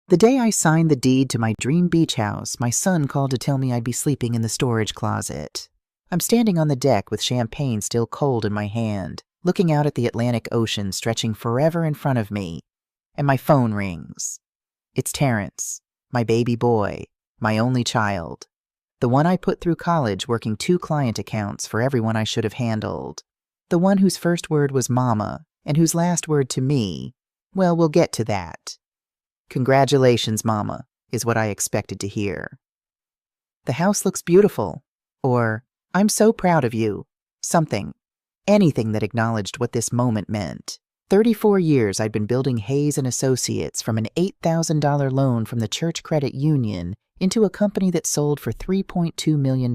The day I signed the deed to my dream beach house, my son called to tell me I'd be sleeping in the storage closet. I'm standing on the deck with champagne still cold in my hand, looking out at the Atlantic Ocean stretching forever in front of me, and my phone rings. It's Terrence, my baby boy, my only child, the one I put through college working 2 client accounts for everyone I should have handled, the one whose first word was mama and whose last word to me, well, we'll get to that. Congratulations, Mama, is what I expected to hear. The house looks beautiful, or I'm so proud of you, something, anything that acknowledged what this moment meant. 34 years I'd been building Hayes & Associates from an $8,000 loan from the Church Credit Union into a company that sold for $3.2 million.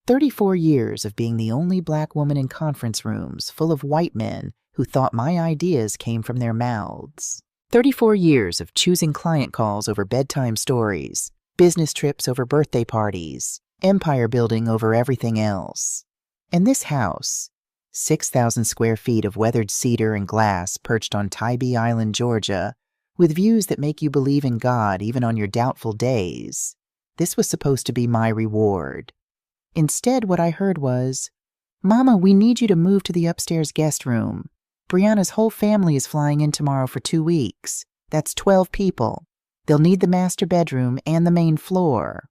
34 years of being the only black woman in conference rooms full of white men who thought my ideas came from their mouths. 34 years of choosing client calls over bedtime stories, business trips over birthday parties, empire building over everything else. And this house, 6,000 square feet of weathered cedar and glass perched on Tybee Island, Georgia, with views that make you believe in God even on your doubtful days, this was supposed to be my reward. Instead, what I heard was, "Mama, we need you to move to the upstairs guest room. Brianna's whole family is flying in tomorrow for 2 weeks. That's 12 people. They'll need the master bedroom and the main floor."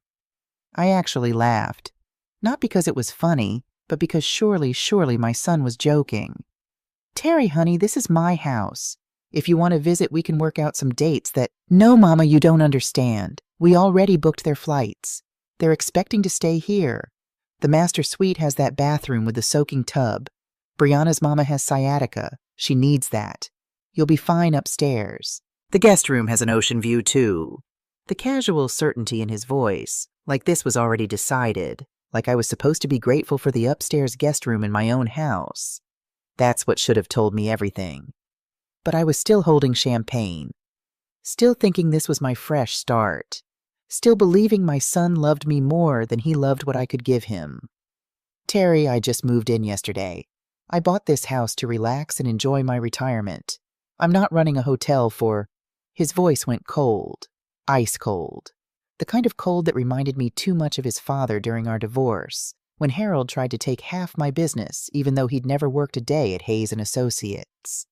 I actually laughed. Not because it was funny, but because surely my son was joking. "Terry, honey, this is my house. If you want to visit, we can work out some dates that—" "No, Mama, you don't understand. We already booked their flights. They're expecting to stay here. The master suite has that bathroom with the soaking tub. Brianna's mama has sciatica. She needs that. You'll be fine upstairs. The guest room has an ocean view, too." The casual certainty in his voice, like this was already decided, like I was supposed to be grateful for the upstairs guest room in my own house. That's what should have told me everything. But I was still holding champagne, still thinking this was my fresh start, still believing my son loved me more than he loved what I could give him. "Terry, I just moved in yesterday. I bought this house to relax and enjoy my retirement. I'm not running a hotel for—" His voice went cold, ice cold, the kind of cold that reminded me too much of his father during our divorce, when Harold tried to take half my business even though he'd never worked a day at Hayes & Associates.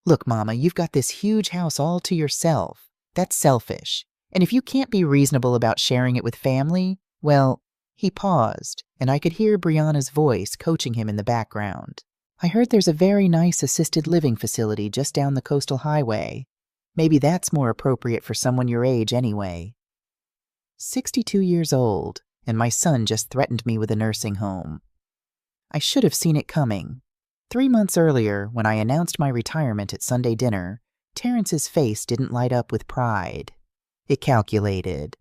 "Look, Mama, you've got this huge house all to yourself. That's selfish. And if you can't be reasonable about sharing it with family, well—" He paused, and I could hear Brianna's voice coaching him in the background. "I heard there's a very nice assisted living facility just down the coastal highway. Maybe that's more appropriate for someone your age anyway." 62 years old, and my son just threatened me with a nursing home. I should have seen it coming. 3 months earlier, when I announced my retirement at Sunday dinner, Terrence's face didn't light up with pride. It calculated.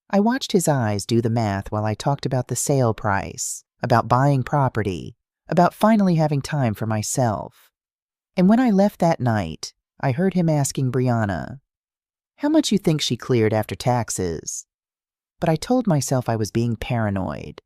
I watched his eyes do the math while I talked about the sale price, about buying property, about finally having time for myself. And when I left that night, I heard him asking Brianna, "How much you think she cleared after taxes?" But I told myself I was being paranoid.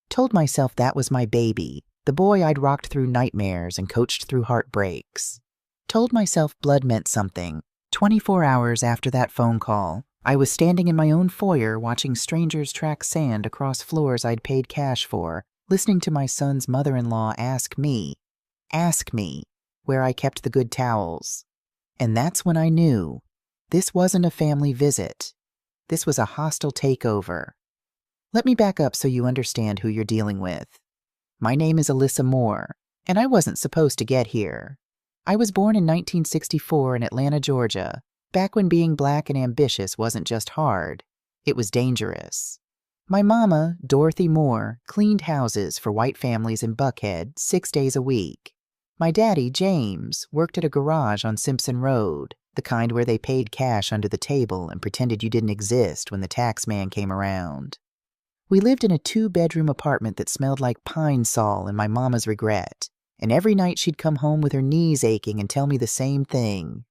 Told myself that was my baby, the boy I'd rocked through nightmares and coached through heartbreaks. Told myself blood meant something. 24 hours after that phone call, I was standing in my own foyer watching strangers track sand across floors I'd paid cash for, listening to my son's mother-in-law ask me, where I kept the good towels. And that's when I knew this wasn't a family visit. This was a hostile takeover. Let me back up so you understand who you're dealing with. My name is Alyssa Moore, and I wasn't supposed to get here. I was born in 1964 in Atlanta, Georgia, back when being black and ambitious wasn't just hard, it was dangerous. My mama, Dorothy Moore, cleaned houses for white families in Buckhead 6 days a week. My daddy, James, worked at a garage on Simpson Road, the kind where they paid cash under the table and pretended you didn't exist when the tax man came around. We lived in a 2-bedroom apartment that smelled like pine sol and my mama's regret, and every night she'd come home with her knees aching and tell me the same thing.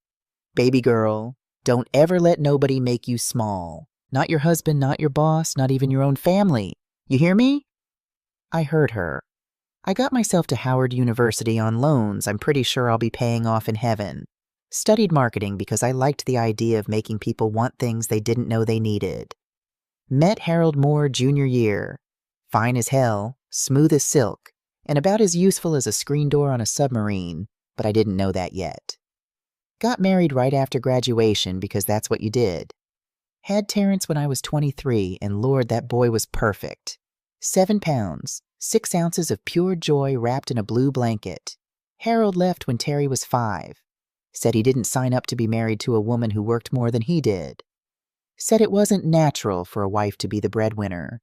"Baby girl, don't ever let nobody make you small. Not your husband, not your boss, not even your own family. You hear me?" I heard her. I got myself to Howard University on loans I'm pretty sure I'll be paying off in heaven. Studied marketing because I liked the idea of making people want things they didn't know they needed. Met Harold Moore junior year. Fine as hell, smooth as silk, and about as useful as a screen door on a submarine, but I didn't know that yet. Got married right after graduation because that's what you did. Had Terrence when I was 23, and Lord, that boy was perfect. 7 pounds, 6 ounces of pure joy wrapped in a blue blanket. Harold left when Terry was 5. Said he didn't sign up to be married to a woman who worked more than he did. Said it wasn't natural for a wife to be the breadwinner.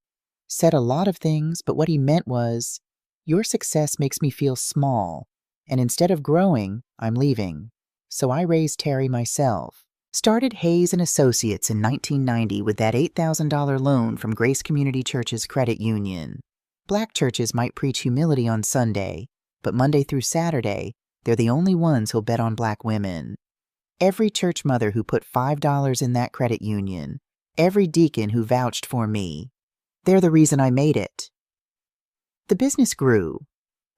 Said a lot of things, but what he meant was, your success makes me feel small, and instead of growing, I'm leaving. So I raised Terry myself. Started Hayes & Associates in 1990 with that $8,000 loan from Grace Community Church's credit union. Black churches might preach humility on Sunday, but Monday through Saturday, they're the only ones who'll bet on black women. Every church mother who put $5 in that credit union, every deacon who vouched for me, they're the reason I made it. The business grew.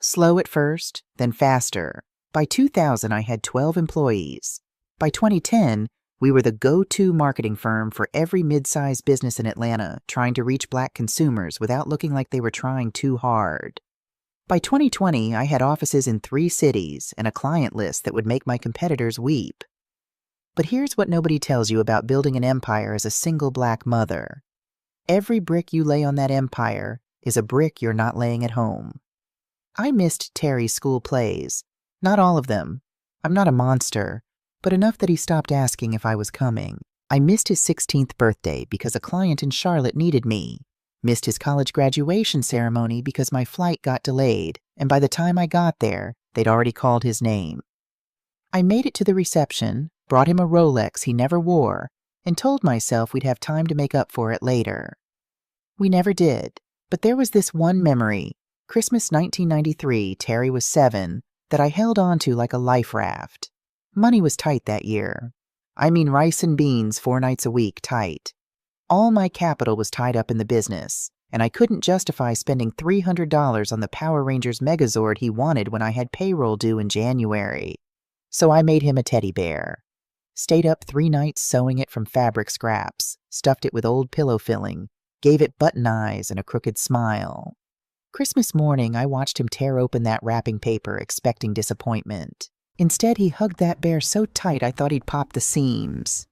Slow at first, then faster. By 2000, I had 12 employees. By 2010, we were the go-to marketing firm for every mid-sized business in Atlanta trying to reach black consumers without looking like they were trying too hard. By 2020, I had offices in 3 cities and a client list that would make my competitors weep. But here's what nobody tells you about building an empire as a single black mother. Every brick you lay on that empire is a brick you're not laying at home. I missed Terry's school plays. Not all of them. I'm not a monster, but enough that he stopped asking if I was coming. I missed his 16th birthday because a client in Charlotte needed me. Missed his college graduation ceremony because my flight got delayed, and by the time I got there, they'd already called his name. I made it to the reception, brought him a Rolex he never wore, and told myself we'd have time to make up for it later. We never did, but there was this one memory, Christmas 1993, Terry was 7, that I held on to like a life raft. Money was tight that year. I mean rice and beans 4 nights a week tight. All my capital was tied up in the business, and I couldn't justify spending $300 on the Power Rangers Megazord he wanted when I had payroll due in January. So I made him a teddy bear. Stayed up 3 nights sewing it from fabric scraps, stuffed it with old pillow filling, gave it button eyes and a crooked smile. Christmas morning, I watched him tear open that wrapping paper, expecting disappointment. Instead, he hugged that bear so tight I thought he'd pop the seams.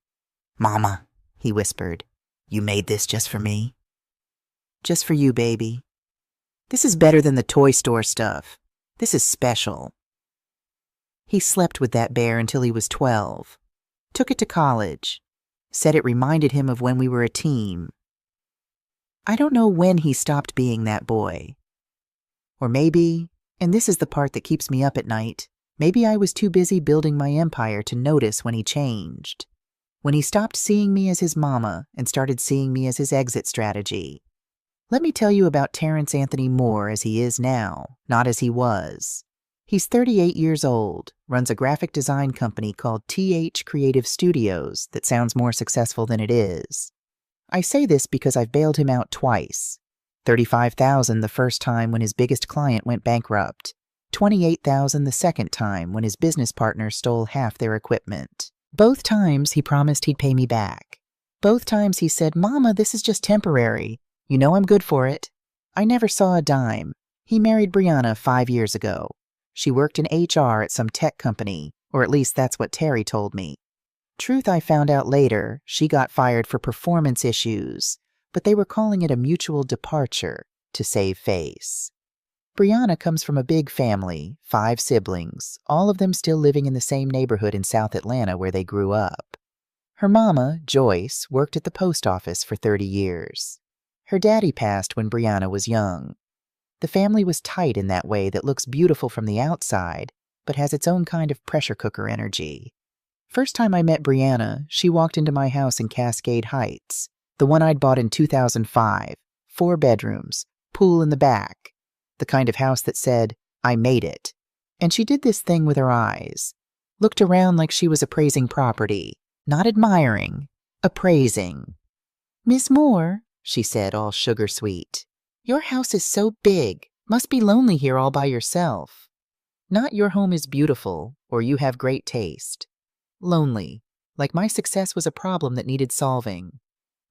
"Mama," he whispered, "you made this just for me?" "Just for you, baby. This is better than the toy store stuff. This is special." He slept with that bear until he was 12. Took it to college. Said it reminded him of when we were a team. I don't know when he stopped being that boy. Or maybe, and this is the part that keeps me up at night, maybe I was too busy building my empire to notice when he changed. When he stopped seeing me as his mama and started seeing me as his exit strategy. Let me tell you about Terrence Anthony Moore as he is now, not as he was. He's 38 years old, runs a graphic design company called TH Creative Studios that sounds more successful than it is. I say this because I've bailed him out twice. $35,000 the first time when his biggest client went bankrupt. $28,000 the second time when his business partner stole half their equipment. Both times he promised he'd pay me back. Both times he said, "Mama, this is just temporary. You know I'm good for it." I never saw a dime. He married Brianna 5 years ago. She worked in HR at some tech company, or at least that's what Terry told me. Truth, I found out later, she got fired for performance issues, but they were calling it a mutual departure to save face. Brianna comes from a big family, 5 siblings, all of them still living in the same neighborhood in South Atlanta where they grew up. Her mama, Joyce, worked at the post office for 30 years. Her daddy passed when Brianna was young. The family was tight in that way that looks beautiful from the outside, but has its own kind of pressure cooker energy. First time I met Brianna, she walked into my house in Cascade Heights, the one I'd bought in 2005, 4 bedrooms, pool in the back, the kind of house that said, "I made it." And she did this thing with her eyes, looked around like she was appraising property, not admiring, appraising. "Miss Moore," she said, all sugar sweet, "your house is so big, must be lonely here all by yourself." Not "your home is beautiful" or "you have great taste." Lonely, like my success was a problem that needed solving.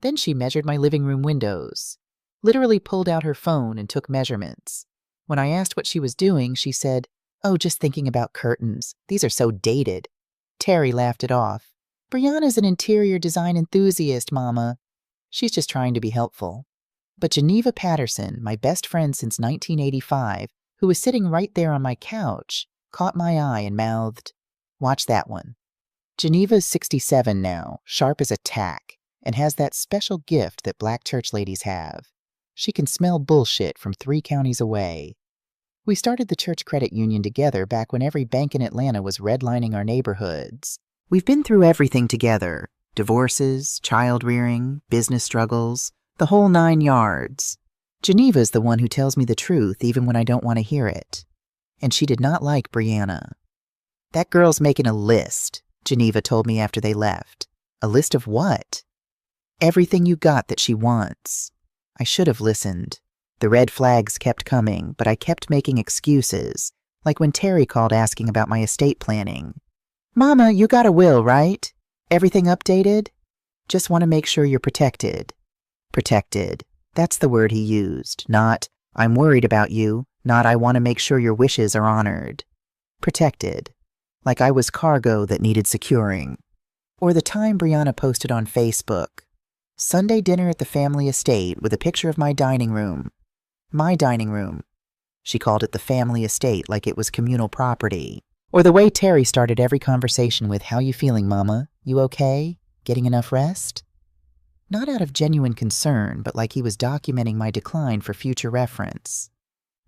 Then she measured my living room windows, literally pulled out her phone and took measurements. When I asked what she was doing, she said, "Oh, just thinking about curtains. These are so dated." Terry laughed it off. "Brianna's an interior design enthusiast, Mama. She's just trying to be helpful." But Geneva Patterson, my best friend since 1985, who was sitting right there on my couch, caught my eye and mouthed, "Watch that one." Geneva's 67 now, sharp as a tack, and has that special gift that black church ladies have. She can smell bullshit from 3 counties away. We started the church credit union together back when every bank in Atlanta was redlining our neighborhoods. We've been through everything together: divorces, child rearing, business struggles, the whole 9 yards. Geneva's the one who tells me the truth even when I don't want to hear it. And she did not like Brianna. "That girl's making a list," Geneva told me after they left. "A list of what?" "Everything you got that she wants." I should have listened. The red flags kept coming, but I kept making excuses, like when Terry called asking about my estate planning. "Mama, you got a will, right? Everything updated?" "Just want to make sure you're protected." Protected. That's the word he used, not "I'm worried about you," not "I want to make sure your wishes are honored." Protected. Like I was cargo that needed securing. Or the time Brianna posted on Facebook, "Sunday dinner at the family estate with a picture of my dining room." My dining room. She called it the family estate like it was communal property. Or the way Terry started every conversation with, "How you feeling, Mama? You okay? Getting enough rest?" Not out of genuine concern, but like he was documenting my decline for future reference.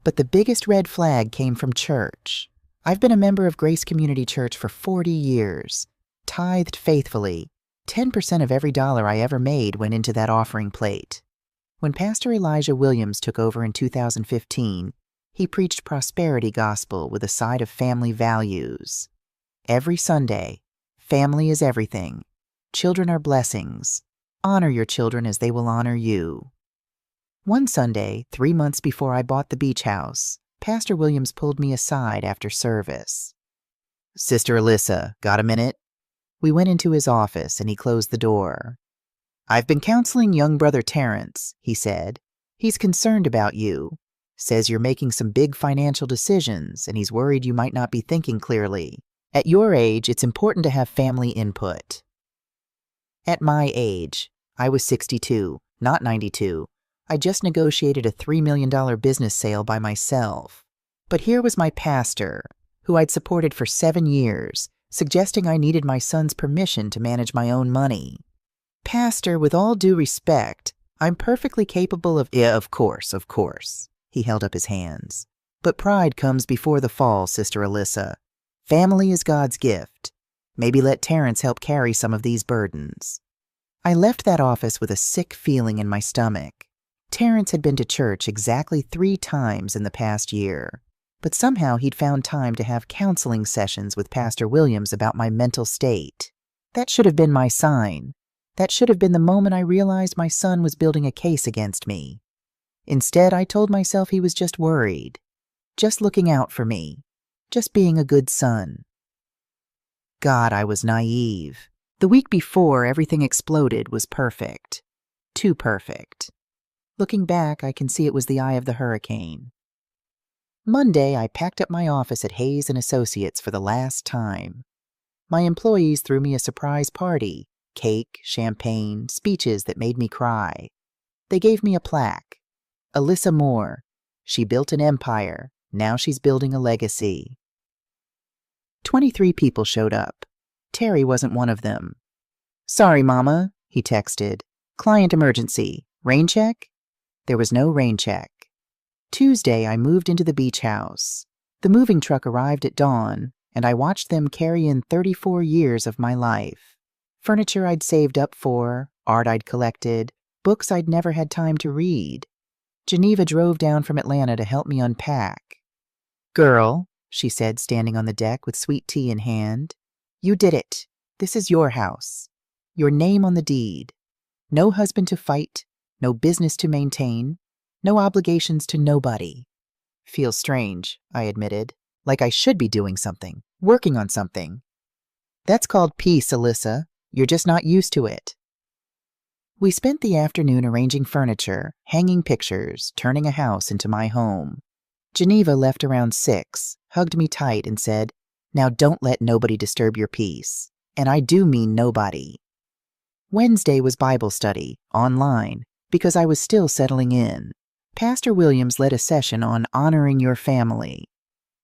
But the biggest red flag came from church. I've been a member of Grace Community Church for 40 years, tithed faithfully. 10% of every dollar I ever made went into that offering plate. When Pastor Elijah Williams took over in 2015, he preached prosperity gospel with a side of family values. Every Sunday, family is everything. Children are blessings. Honor your children as they will honor you. One Sunday, 3 months before I bought the beach house, Pastor Williams pulled me aside after service. "Sister Alyssa, got a minute?" We went into his office and he closed the door. "I've been counseling young brother Terrence," he said. "He's concerned about you. Says you're making some big financial decisions and he's worried you might not be thinking clearly. At your age, it's important to have family input." At my age, I was 62, not 92. I just negotiated a $3 million business sale by myself. But here was my pastor, who I'd supported for 7 years, suggesting I needed my son's permission to manage my own money. "Pastor, with all due respect, I'm perfectly capable of—" "Yeah, of course. He held up his hands. "But pride comes before the fall, Sister Alyssa. Family is God's gift. Maybe let Terrence help carry some of these burdens." I left that office with a sick feeling in my stomach. Terrence had been to church exactly 3 times in the past year, but somehow he'd found time to have counseling sessions with Pastor Williams about my mental state. That should have been my sign. That should have been the moment I realized my son was building a case against me. Instead, I told myself he was just worried, just looking out for me, just being a good son. God, I was naive. The week before everything exploded was perfect. Too perfect. Looking back, I can see it was the eye of the hurricane. Monday, I packed up my office at Hayes & Associates for the last time. My employees threw me a surprise party, cake, champagne, speeches that made me cry. They gave me a plaque. Alyssa Moore. She built an empire. Now she's building a legacy. 23 people showed up. Terry wasn't one of them. "Sorry, Mama," he texted. "Client emergency. Rain check?" There was no rain check. Tuesday, I moved into the beach house. The moving truck arrived at dawn, and I watched them carry in 34 years of my life. Furniture I'd saved up for, art I'd collected, books I'd never had time to read. Geneva drove down from Atlanta to help me unpack. "Girl," she said, standing on the deck with sweet tea in hand, "you did it. This is your house. Your name on the deed. No husband to fight, no business to maintain, no obligations to nobody." "Feels strange," I admitted. "Like I should be doing something, working on something." That's called peace, Alyssa. You're just not used to it. We spent the afternoon arranging furniture, hanging pictures, turning a house into my home. Geneva left around 6, hugged me tight and said, "Now don't let nobody disturb your peace." And I do mean nobody. Wednesday was Bible study, online, because I was still settling in. Pastor Williams led a session on honoring your family.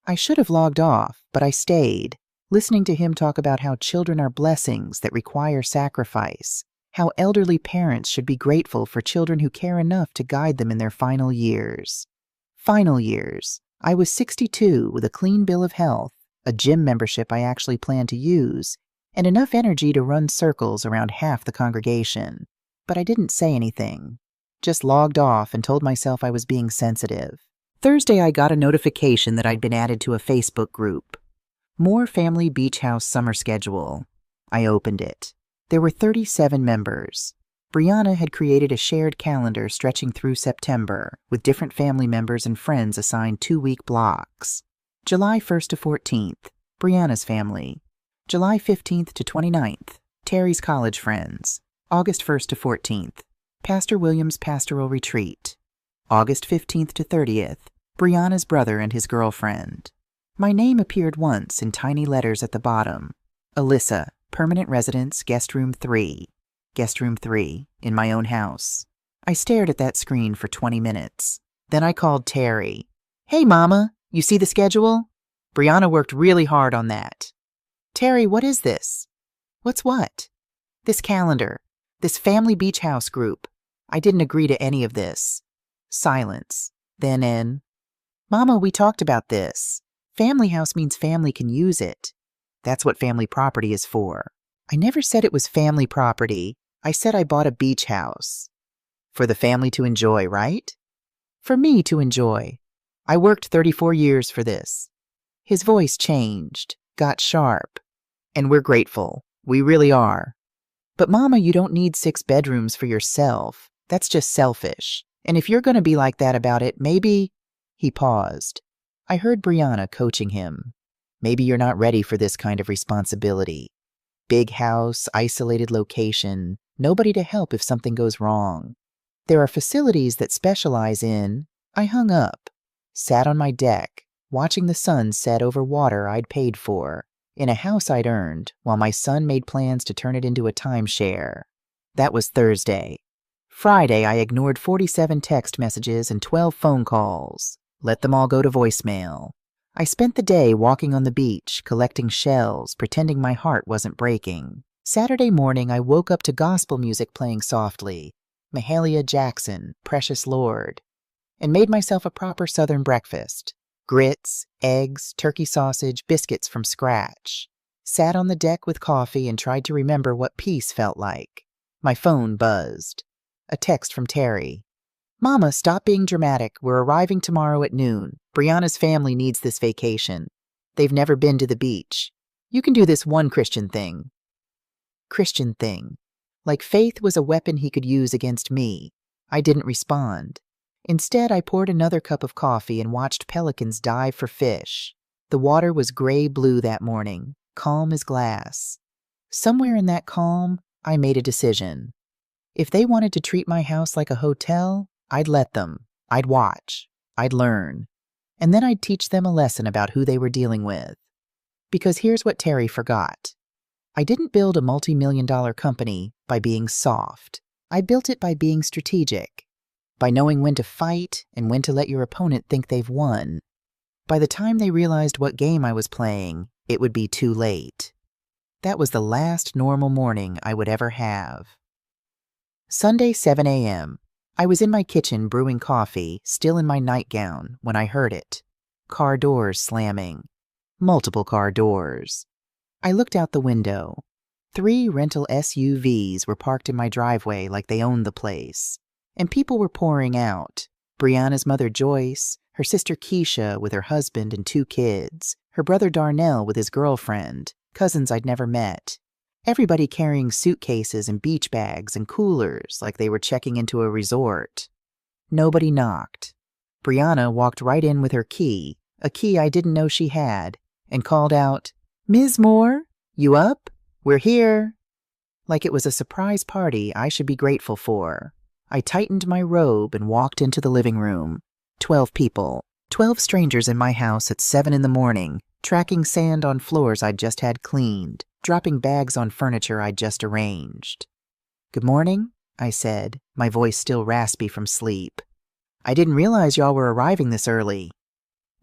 I should have logged off, but I stayed, listening to him talk about how children are blessings that require sacrifice, how elderly parents should be grateful for children who care enough to guide them in their final years. Final years. I was 62 with a clean bill of health, a gym membership I actually planned to use, and enough energy to run circles around half the congregation. But I didn't say anything. Just logged off and told myself I was being sensitive. Thursday, I got a notification that I'd been added to a Facebook group. More Family Beach House Summer Schedule. I opened it. There were 37 members. Brianna had created a shared calendar stretching through September, with different family members and friends assigned 2-week blocks. July 1st to 14th, Brianna's family. July 15th to 29th, Terry's college friends. August 1st to 14th, Pastor Williams' pastoral retreat. August 15th to 30th, Brianna's brother and his girlfriend. My name appeared once in tiny letters at the bottom. Alyssa, permanent residence, guest room 3. Guest room 3, in my own house. I stared at that screen for 20 minutes. Then I called Terry. "Hey, Mama, you see the schedule? Brianna worked really hard on that." "Terry, what is this?" "What's what?" "This calendar. This family beach house group. I didn't agree to any of this." Silence. Then "Mama, we talked about this. Family house means family can use it. That's what family property is for." "I never said it was family property. I said I bought a beach house." "For the family to enjoy, right?" "For me to enjoy. I worked 34 years for this." His voice changed, got sharp. "And we're grateful. We really are." "But Mama, you don't need 6 bedrooms for yourself. That's just selfish. And if you're going to be like that about it, maybe—" He paused. I heard Brianna coaching him. "Maybe you're not ready for this kind of responsibility. Big house, isolated location, nobody to help if something goes wrong. There are facilities that specialize in—" I hung up, sat on my deck, watching the sun set over water I'd paid for, in a house I'd earned, while my son made plans to turn it into a timeshare. That was Thursday. Friday, I ignored 47 text messages and 12 phone calls. Let them all go to voicemail. I spent the day walking on the beach, collecting shells, pretending my heart wasn't breaking. Saturday morning, I woke up to gospel music playing softly, Mahalia Jackson, Precious Lord, and made myself a proper Southern breakfast. Grits, eggs, turkey sausage, biscuits from scratch. Sat on the deck with coffee and tried to remember what peace felt like. My phone buzzed. A text from Terry. "Mama, stop being dramatic. We're arriving tomorrow at noon. Brianna's family needs this vacation. They've never been to the beach. You can do this one Christian thing." Christian thing. Like faith was a weapon he could use against me. I didn't respond. Instead, I poured another cup of coffee and watched pelicans dive for fish. The water was gray-blue that morning, calm as glass. Somewhere in that calm, I made a decision. If they wanted to treat my house like a hotel, I'd let them. I'd watch. I'd learn. And then I'd teach them a lesson about who they were dealing with. Because here's what Terry forgot. I didn't build a multi-million-dollar company by being soft. I built it by being strategic. By knowing when to fight and when to let your opponent think they've won. By the time they realized what game I was playing, it would be too late. That was the last normal morning I would ever have. Sunday, 7 a.m. I was in my kitchen brewing coffee, still in my nightgown, when I heard it. Car doors slamming. Multiple car doors. I looked out the window. 3 rental SUVs were parked in my driveway like they owned the place. And people were pouring out. Brianna's mother Joyce, her sister Keisha with her husband and 2 kids, her brother Darnell with his girlfriend, cousins I'd never met. Everybody carrying suitcases and beach bags and coolers like they were checking into a resort. Nobody knocked. Brianna walked right in with her key, a key I didn't know she had, and called out, "Ms. Moore, you up?" "We're here!" Like it was a surprise party I should be grateful for. I tightened my robe and walked into the living room. 12 people. 12 strangers in my house at 7 in the morning, tracking sand on floors I'd just had cleaned, dropping bags on furniture I'd just arranged. "Good morning," I said, my voice still raspy from sleep. "I didn't realize y'all were arriving this early."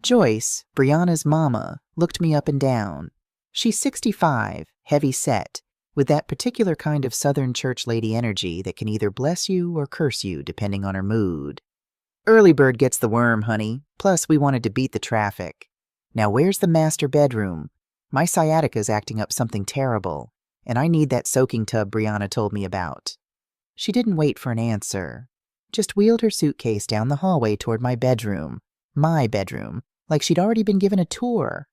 Joyce, Brianna's mama, looked me up and down. She's 65, heavy set, with that particular kind of Southern church lady energy that can either bless you or curse you depending on her mood. "Early bird gets the worm, honey. Plus, we wanted to beat the traffic. Now, where's the master bedroom? My sciatica's acting up something terrible, and I need that soaking tub Brianna told me about." She didn't wait for an answer, just wheeled her suitcase down the hallway toward my bedroom, like she'd already been given a tour.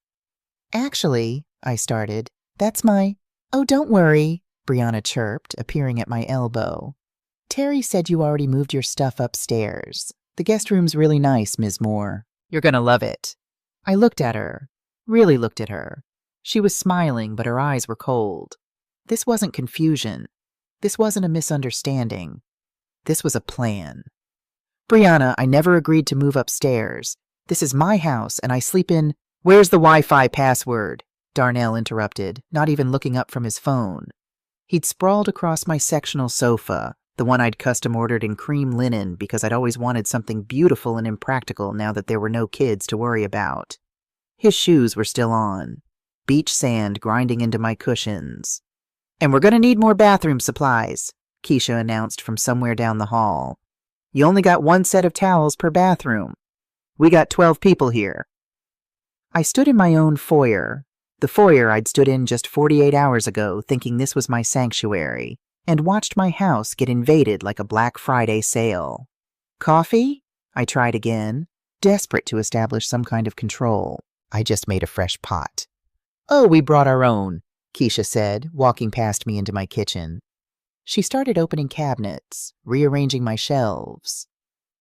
"Actually," I started, "that's my—" "Oh, don't worry," Brianna chirped, appearing at my elbow. "Terry said you already moved your stuff upstairs. The guest room's really nice, Ms. Moore. You're gonna love it." I looked at her, really looked at her. She was smiling, but her eyes were cold. This wasn't confusion. This wasn't a misunderstanding. This was a plan. "Brianna, I never agreed to move upstairs. This is my house, and I sleep in—" "Where's the Wi-Fi password?" Darnell interrupted, not even looking up from his phone. He'd sprawled across my sectional sofa, the one I'd custom ordered in cream linen because I'd always wanted something beautiful and impractical now that there were no kids to worry about. His shoes were still on, beach sand grinding into my cushions. "And we're gonna need more bathroom supplies," Keisha announced from somewhere down the hall. "You only got one set of towels per bathroom. We got 12 people here." I stood in my own foyer, the foyer I'd stood in just 48 hours ago, thinking this was my sanctuary, and watched my house get invaded like a Black Friday sale. "Coffee?" I tried again, desperate to establish some kind of control. I just made a fresh pot. "Oh, we brought our own," Keisha said, walking past me into my kitchen. She started opening cabinets, rearranging my shelves.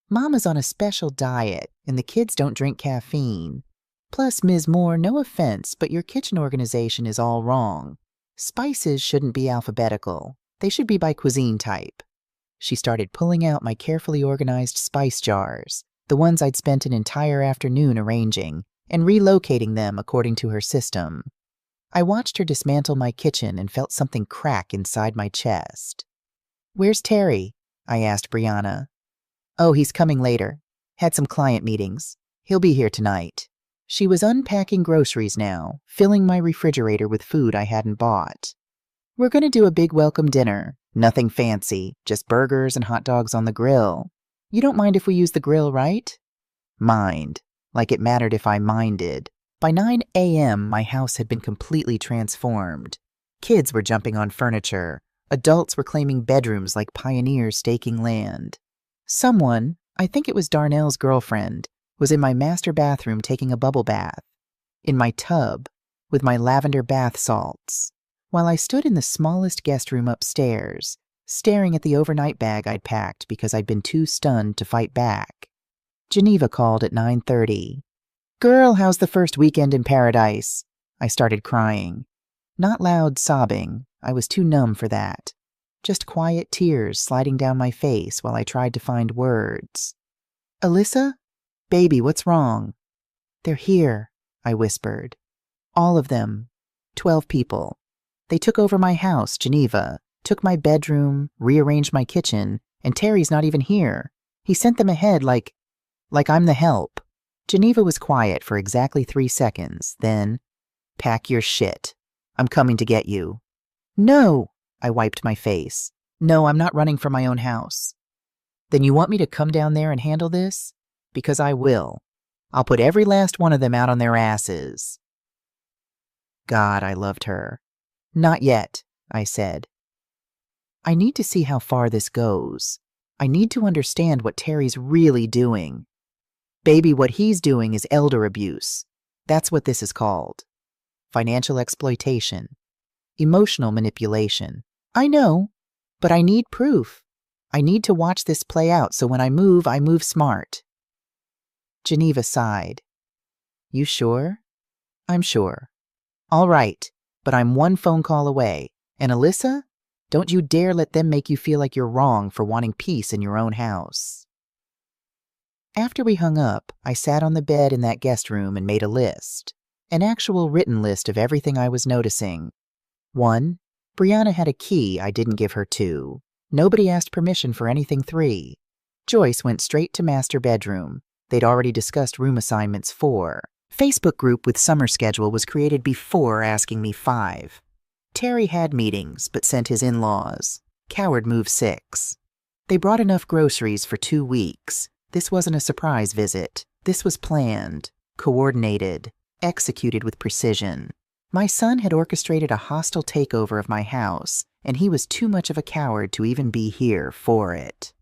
"Mama's on a special diet, and the kids don't drink caffeine. Plus, Ms. Moore, no offense, but your kitchen organization is all wrong. Spices shouldn't be alphabetical. They should be by cuisine type." She started pulling out my carefully organized spice jars, the ones I'd spent an entire afternoon arranging, and relocating them according to her system. I watched her dismantle my kitchen and felt something crack inside my chest. "Where's Terry?" I asked Brianna. "Oh, he's coming later. Had some client meetings. He'll be here tonight." She was unpacking groceries now, filling my refrigerator with food I hadn't bought. "We're going to do a big welcome dinner. Nothing fancy, just burgers and hot dogs on the grill. You don't mind if we use the grill, right?" Mind. Like it mattered if I minded. By 9 a.m., my house had been completely transformed. Kids were jumping on furniture. Adults were claiming bedrooms like pioneers staking land. Someone, I think it was Darnell's girlfriend, was in my master bathroom taking a bubble bath. In my tub, with my lavender bath salts. While I stood in the smallest guest room upstairs, staring at the overnight bag I'd packed because I'd been too stunned to fight back. Geneva called at 9:30. "Girl, how's the first weekend in paradise?" I started crying. Not loud sobbing. I was too numb for that. Just quiet tears sliding down my face while I tried to find words. "Alyssa? Baby, what's wrong?" "They're here," I whispered. "All of them. 12 people. They took over my house, Geneva, took my bedroom, rearranged my kitchen, and Terry's not even here. He sent them ahead like I'm the help." Geneva was quiet for exactly 3 seconds, then, "Pack your shit. I'm coming to get you." "No!" I wiped my face. "No, I'm not running for my own house." "Then you want me to come down there and handle this? Because I will. I'll put every last one of them out on their asses." God, I loved her. "Not yet," I said. "I need to see how far this goes. I need to understand what Terry's really doing. Baby, what he's doing is elder abuse. That's what this is called. Financial exploitation. Emotional manipulation. I know, but I need proof. I need to watch this play out so when I move smart." Geneva sighed. "You sure?" "I'm sure." "All right, but I'm one phone call away. And Alyssa? Don't you dare let them make you feel like you're wrong for wanting peace in your own house. After we hung up, I sat on the bed in that guest room and made a list. An actual written list of everything I was noticing. 1. Brianna had a key I didn't give her 2. Nobody asked permission for anything 3. Joyce went straight to master bedroom. They'd already discussed room assignments 4. Facebook group with summer schedule was created before asking me 5. Terry had meetings, but sent his in-laws. Coward move 6. They brought enough groceries for 2 weeks. This wasn't a surprise visit. This was planned, coordinated, executed with precision. My son had orchestrated a hostile takeover of my house, and he was too much of a coward to even be here for it.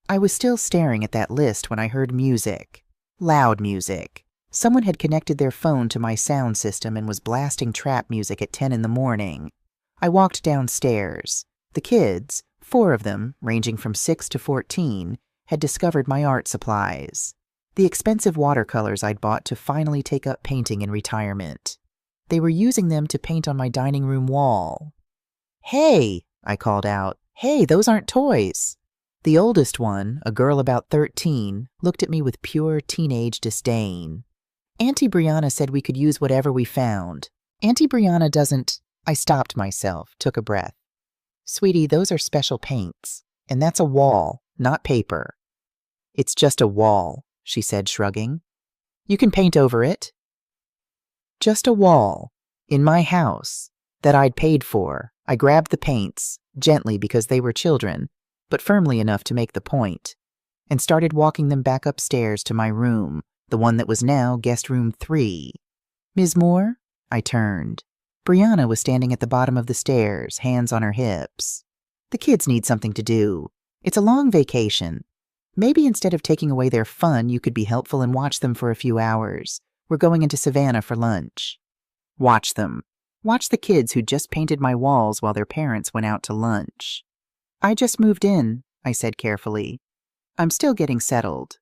I was still staring at that list when I heard music. Loud music. Someone had connected their phone to my sound system and was blasting trap music at 10 in the morning. I walked downstairs. The kids, 4 of them, ranging from 6 to 14, had discovered my art supplies. The expensive watercolors I'd bought to finally take up painting in retirement. They were using them to paint on my dining room wall. "Hey," I called out. "Hey, those aren't toys." The oldest one, a girl about 13, looked at me with pure teenage disdain. "Auntie Brianna said we could use whatever we found. Auntie Brianna doesn't—" I stopped myself, took a breath. "Sweetie, those are special paints. And that's a wall, not paper." "It's just a wall," she said, shrugging. "You can paint over it." Just a wall. In my house. That I'd paid for. I grabbed the paints, gently because they were children, but firmly enough to make the point, and started walking them back upstairs to my room, the one that was now guest room 3. "Ms. Moore?" I turned. Brianna was standing at the bottom of the stairs, hands on her hips. "The kids need something to do. It's a long vacation. Maybe instead of taking away their fun, you could be helpful and watch them for a few hours. We're going into Savannah for lunch." Watch them. Watch the kids who just painted my walls while their parents went out to lunch. "I just moved in," I said carefully. "I'm still getting settled."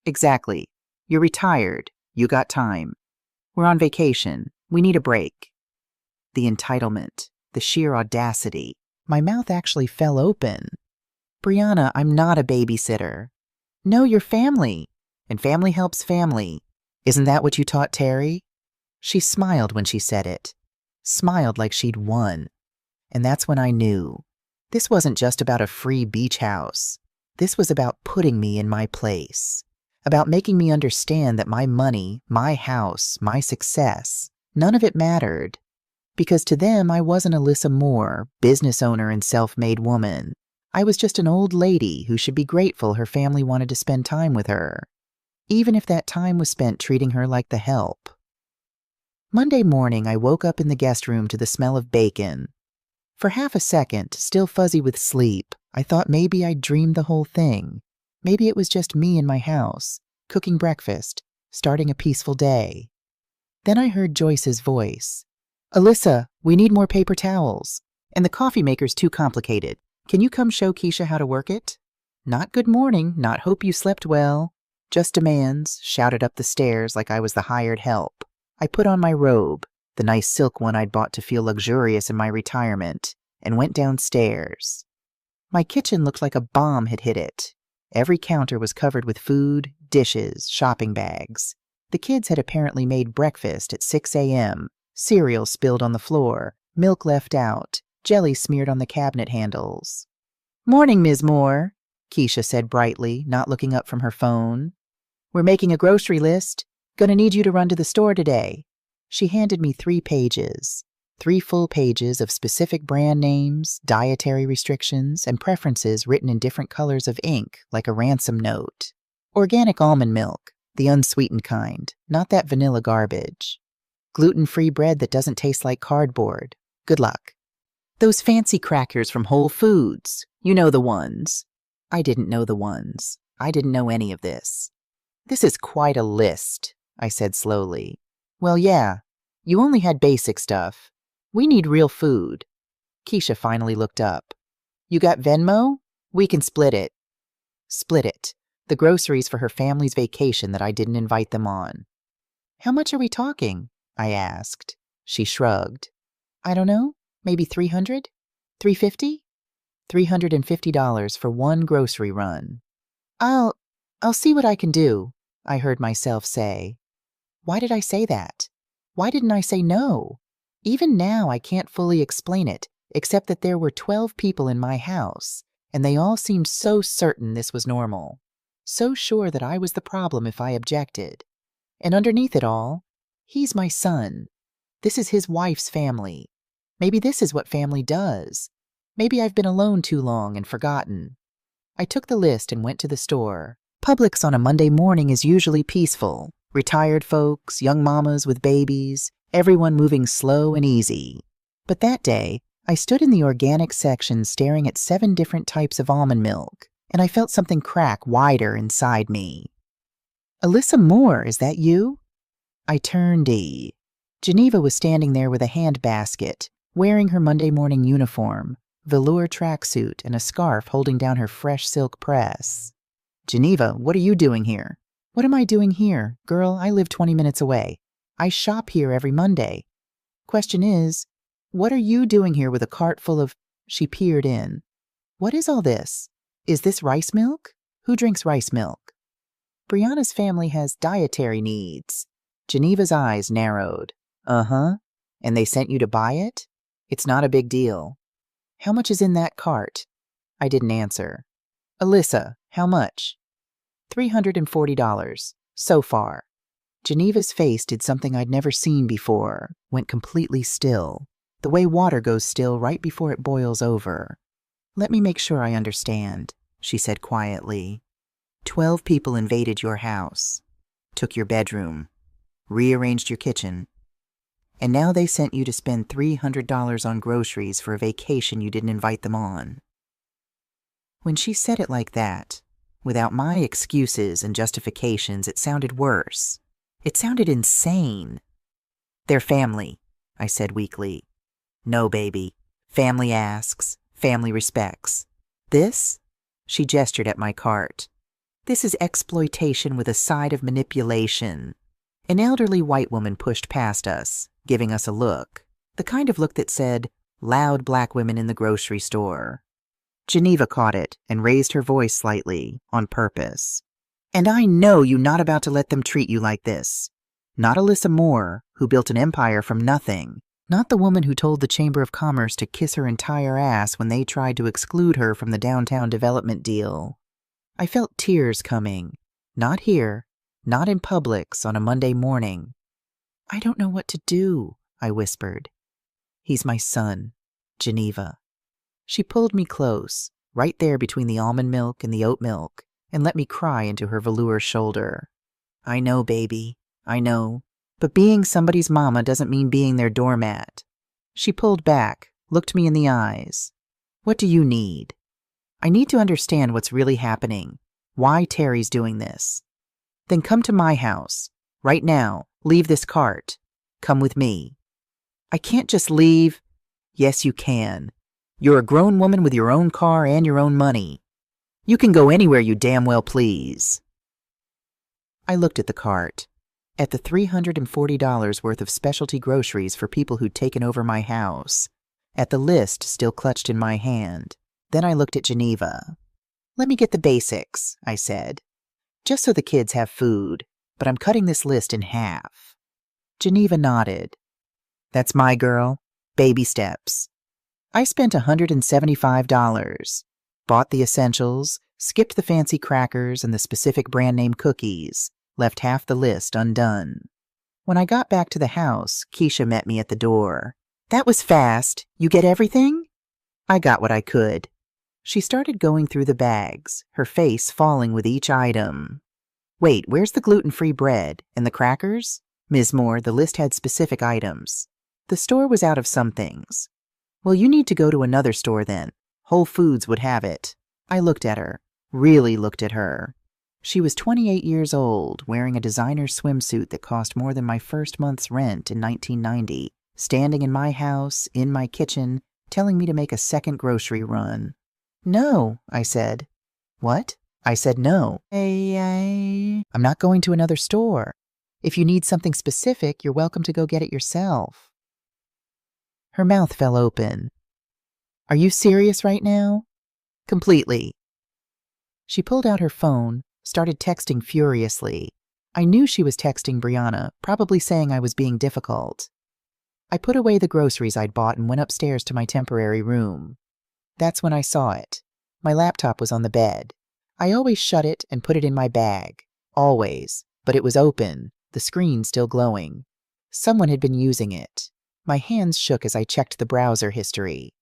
"Exactly. You're retired. You got time. We're on vacation. We need a break." The entitlement. The sheer audacity. My mouth actually fell open. "Brianna, I'm not a babysitter." "No, you're family. And family helps family. Isn't that what you taught Terry?" She smiled when she said it. Smiled like she'd won. And that's when I knew. This wasn't just about a free beach house. This was about putting me in my place. About making me understand that my money, my house, my success, none of it mattered. Because to them, I wasn't Alyssa Moore, business owner and self-made woman. I was just an old lady who should be grateful her family wanted to spend time with her, even if that time was spent treating her like the help. Monday morning, I woke up in the guest room to the smell of bacon. For half a second, still fuzzy with sleep, I thought maybe I'd dreamed the whole thing. Maybe it was just me in my house, cooking breakfast, starting a peaceful day. Then I heard Joyce's voice. "Alyssa, we need more paper towels. And the coffee maker's too complicated. Can you come show Keisha how to work it?" Not good morning, not hope you slept well. Just demands, shouted up the stairs like I was the hired help. I put on my robe, the nice silk one I'd bought to feel luxurious in my retirement, and went downstairs. My kitchen looked like a bomb had hit it. Every counter was covered with food, dishes, shopping bags. The kids had apparently made breakfast at 6 a.m., cereal spilled on the floor, milk left out, jelly smeared on the cabinet handles. "Morning, Ms. Moore," Keisha said brightly, not looking up from her phone. "We're making a grocery list. Gonna need you to run to the store today." She handed me 3 pages. 3 full pages of specific brand names, dietary restrictions, and preferences written in different colors of ink, like a ransom note. Organic almond milk, the unsweetened kind, not that vanilla garbage. Gluten-free bread that doesn't taste like cardboard. Good luck. Those fancy crackers from Whole Foods. You know the ones. I didn't know the ones. I didn't know any of this. "This is quite a list," I said slowly. "Well, yeah. You only had basic stuff. We need real food." Keisha finally looked up. "You got Venmo? We can split it." Split it. The groceries for her family's vacation that I didn't invite them on. "How much are we talking?" I asked. She shrugged. "I don't know. Maybe $300? $350? $350 for one grocery run. I'll see what I can do, I heard myself say. Why did I say that? Why didn't I say no? Even now I can't fully explain it, except that there were 12 people in my house, and they all seemed so certain this was normal, so sure that I was the problem if I objected. And underneath it all, he's my son. This is his wife's family. Maybe this is what family does. Maybe I've been alone too long and forgotten. I took the list and went to the store. Publix on a Monday morning is usually peaceful. Retired folks, young mamas with babies, everyone moving slow and easy. But that day, I stood in the organic section staring at 7 different types of almond milk, and I felt something crack wider inside me. Alyssa Moore, is that you? I turned. Geneva was standing there with a handbasket, wearing her Monday morning uniform, velour tracksuit, and a scarf holding down her fresh silk press. Geneva, what are you doing here? What am I doing here? Girl, I live 20 minutes away. I shop here every Monday. Question is, what are you doing here with a cart full of... She peered in. What is all this? Is this rice milk? Who drinks rice milk? Brianna's family has dietary needs. Geneva's eyes narrowed. Uh-huh. And they sent you to buy it? It's not a big deal. How much is in that cart? I didn't answer. Alyssa, how much? $340. So far. Geneva's face did something I'd never seen before, went completely still, the way water goes still right before it boils over. Let me make sure I understand, she said quietly. 12 people invaded your house, took your bedroom, rearranged your kitchen, and now they sent you to spend $300 on groceries for a vacation you didn't invite them on. When she said it like that, without my excuses and justifications, it sounded worse. It sounded insane. They're family, I said weakly. No, baby. Family asks, family respects. This? She gestured at my cart. This is exploitation with a side of manipulation. An elderly white woman pushed past us, giving us a look, the kind of look that said, loud black women in the grocery store. Geneva caught it and raised her voice slightly, on purpose. And I know you're not about to let them treat you like this. Not Alyssa Moore, who built an empire from nothing. Not the woman who told the Chamber of Commerce to kiss her entire ass when they tried to exclude her from the downtown development deal. I felt tears coming. Not here, not in Publix on a Monday morning. I don't know what to do, I whispered. He's my son, Geneva. She pulled me close, right there between the almond milk and the oat milk, and let me cry into her velour shoulder. I know, baby, I know, but being somebody's mama doesn't mean being their doormat. She pulled back, looked me in the eyes. What do you need? I need to understand what's really happening, why Terry's doing this. Then come to my house, right now, leave this cart. Come with me. I can't just leave. Yes, you can. You're a grown woman with your own car and your own money. You can go anywhere you damn well please. I looked at the cart, at the $340 worth of specialty groceries for people who'd taken over my house, at the list still clutched in my hand. Then I looked at Geneva. Let me get the basics, I said. Just so the kids have food, but I'm cutting this list in half. Geneva nodded. That's my girl. Baby steps. I spent $175. Bought the essentials, skipped the fancy crackers and the specific brand name cookies, left half the list undone. When I got back to the house, Keisha met me at the door. That was fast. You get everything? I got what I could. She started going through the bags, her face falling with each item. Wait, where's the gluten-free bread? And the crackers? Ms. Moore, the list had specific items. The store was out of some things. Well, you need to go to another store then. Whole Foods would have it. I looked at her, really looked at her. She was 28 years old, wearing a designer swimsuit that cost more than my first month's rent in 1990, standing in my house, in my kitchen, telling me to make a second grocery run. No, I said. What? I said no. I'm not going to another store. If you need something specific, you're welcome to go get it yourself. Her mouth fell open. Are you serious right now? Completely. She pulled out her phone, started texting furiously. I knew she was texting Brianna, probably saying I was being difficult. I put away the groceries I'd bought and went upstairs to my temporary room. That's when I saw it. My laptop was on the bed. I always shut it and put it in my bag. Always. But it was open, the screen still glowing. Someone had been using it. My hands shook as I checked the browser history.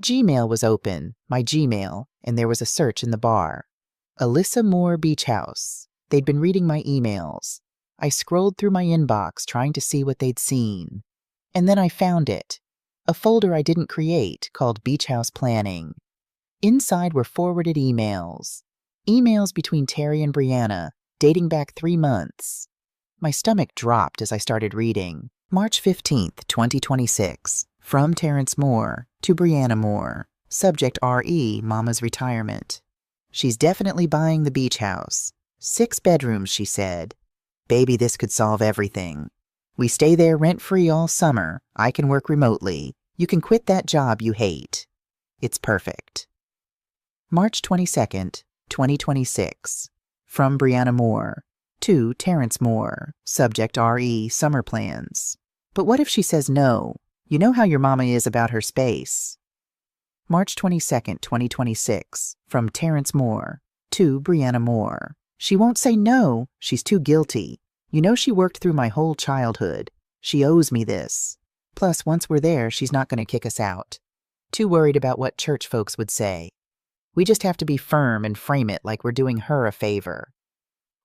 Gmail was open, my Gmail, and there was a search in the bar. Alyssa Moore Beach House. They'd been reading my emails. I scrolled through my inbox trying to see what they'd seen. And then I found it. A folder I didn't create called Beach House Planning. Inside were forwarded emails. Emails between Terry and Brianna, dating back 3 months. My stomach dropped as I started reading. March 15th, 2026. From Terrence Moore to Brianna Moore. Subject RE, Mama's retirement. She's definitely buying the beach house. 6 bedrooms, she said. Baby, this could solve everything. We stay there rent-free all summer. I can work remotely. You can quit that job you hate. It's perfect. March 22nd, 2026. From Brianna Moore to Terrence Moore. Subject RE, summer plans. But what if she says no? You know how your mama is about her space. March 22nd, 2026. From Terrence Moore to Brianna Moore. She won't say no. She's too guilty. You know she worked through my whole childhood. She owes me this. Plus, once we're there, she's not going to kick us out. Too worried about what church folks would say. We just have to be firm and frame it like we're doing her a favor.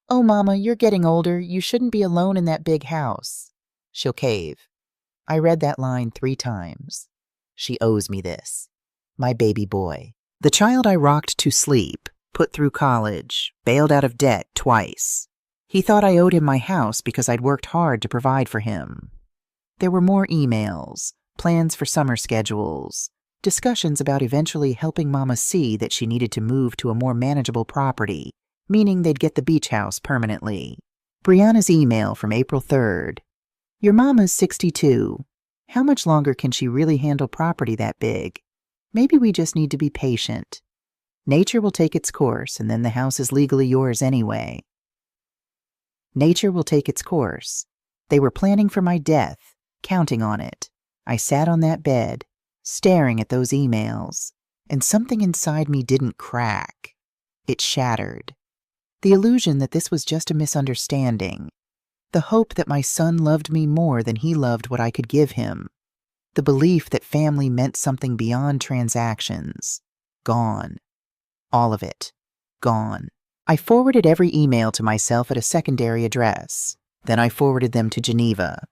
Oh, Mama, you're getting older. You shouldn't be alone in that big house. She'll cave. I read that line 3 times. She owes me this. My baby boy. The child I rocked to sleep, put through college, bailed out of debt twice. He thought I owed him my house because I'd worked hard to provide for him. There were more emails, plans for summer schedules, discussions about eventually helping Mama see that she needed to move to a more manageable property, meaning they'd get the beach house permanently. Brianna's email from April 3rd. Your Mama's 62. How much longer can she really handle property that big? Maybe we just need to be patient. Nature will take its course, and then the house is legally yours anyway. Nature will take its course. They were planning for my death, counting on it. I sat on that bed, staring at those emails, and something inside me didn't crack. It shattered. The illusion that this was just a misunderstanding. The hope that my son loved me more than he loved what I could give him. The belief that family meant something beyond transactions. Gone. All of it. Gone. I forwarded every email to myself at a secondary address. Then I forwarded them to Geneva.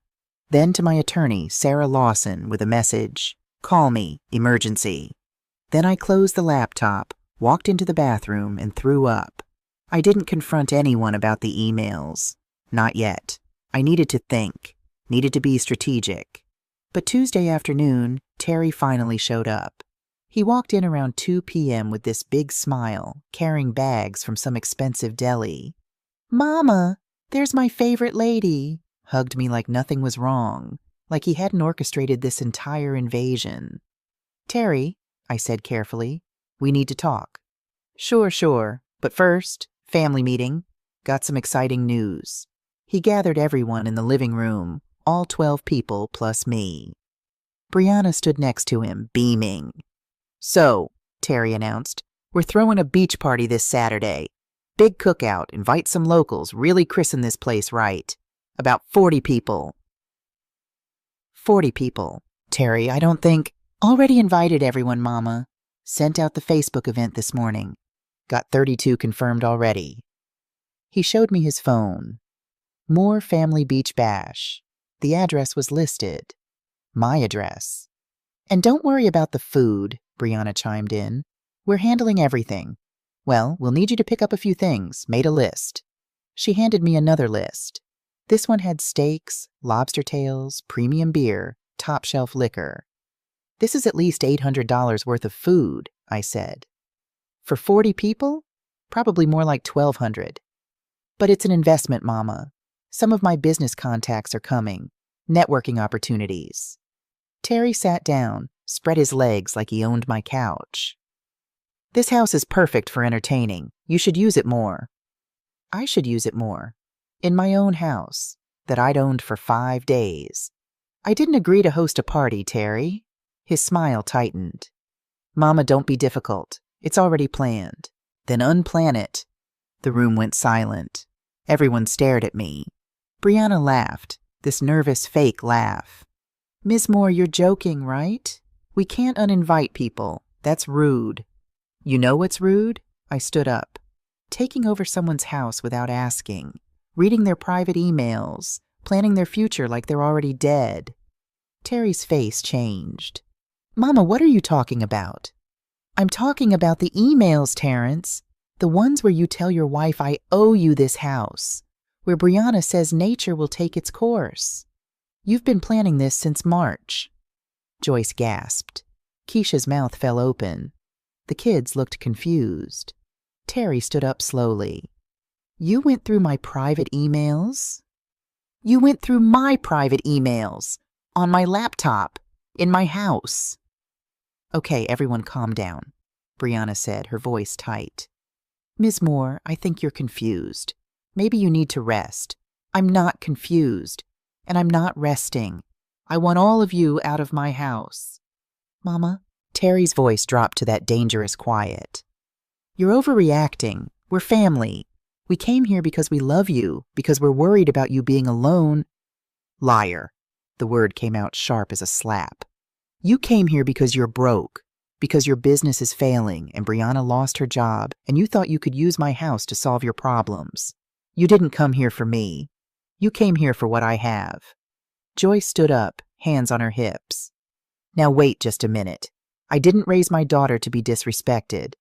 Then to my attorney, Sarah Lawson, with a message. Call me. Emergency. Then I closed the laptop, walked into the bathroom, and threw up. I didn't confront anyone about the emails. Not yet. I needed to think. Needed to be strategic. But Tuesday afternoon, Terry finally showed up. He walked in around 2 p.m. with this big smile, carrying bags from some expensive deli. Mama, there's my favorite lady. Hugged me like nothing was wrong, like he hadn't orchestrated this entire invasion. Terry, I said carefully, we need to talk. Sure, but first, family meeting. Got some exciting news. He gathered everyone in the living room, all 12 people plus me. Brianna stood next to him, beaming. So, Terry announced, we're throwing a beach party this Saturday. Big cookout, invite some locals, really christen this place right. About 40 people. 40 people. Terry, I don't think... Already invited everyone, Mama. Sent out the Facebook event this morning. Got 32 confirmed already. He showed me his phone. Moore Family Beach Bash. The address was listed. My address. And don't worry about the food, Brianna chimed in. We're handling everything. Well, we'll need you to pick up a few things. Made a list. She handed me another list. This one had steaks, lobster tails, premium beer, top shelf liquor. This is at least $800 worth of food, I said. For 40 people? Probably more like $1,200. But it's an investment, Mama. Some of my business contacts are coming. Networking opportunities. Terry sat down, spread his legs like he owned my couch. This house is perfect for entertaining. You should use it more. I should use it more. In my own house, that I'd owned for 5 days. I didn't agree to host a party, Terry. His smile tightened. Mama, don't be difficult. It's already planned. Then unplan it. The room went silent. Everyone stared at me. Brianna laughed, this nervous fake laugh. Ms. Moore, you're joking, right? We can't uninvite people. That's rude. You know what's rude? I stood up. Taking over someone's house without asking. Reading their private emails. Planning their future like they're already dead. Terry's face changed. Mama, what are you talking about? I'm talking about the emails, Terrence. The ones where you tell your wife I owe you this house. Where Brianna says nature will take its course. You've been planning this since March. Joyce gasped. Keisha's mouth fell open. The kids looked confused. Terry stood up slowly. You went through my private emails? You went through my private emails. On my laptop. In my house. Okay, everyone calm down, Brianna said, her voice tight. Ms. Moore, I think you're confused. Maybe you need to rest. I'm not confused. And I'm not resting. I want all of you out of my house. Mama? Terry's voice dropped to that dangerous quiet. You're overreacting. We're family. We came here because we love you, because we're worried about you being alone. Liar. The word came out sharp as a slap. You came here because you're broke, because your business is failing and Brianna lost her job and you thought you could use my house to solve your problems. You didn't come here for me. You came here for what I have. Joyce stood up, hands on her hips. Now wait just a minute. I didn't raise my daughter to be disrespected.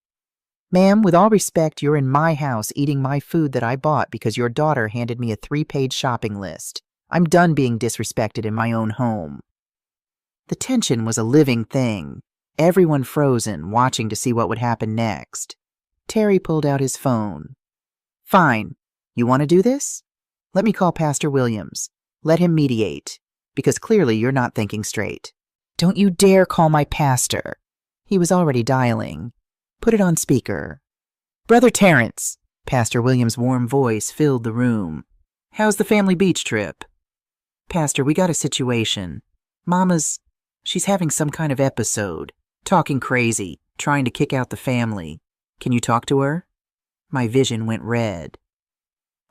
Ma'am, with all respect, you're in my house eating my food that I bought because your daughter handed me a 3-page shopping list. I'm done being disrespected in my own home. The tension was a living thing. Everyone frozen, watching to see what would happen next. Terry pulled out his phone. Fine. You want to do this? Let me call Pastor Williams. Let him mediate, because clearly you're not thinking straight. Don't you dare call my pastor. He was already dialing. Put it on speaker. Brother Terrence, Pastor Williams' warm voice filled the room. How's the family beach trip? Pastor, we got a situation. She's having some kind of episode. Talking crazy, trying to kick out the family. Can you talk to her? My vision went red.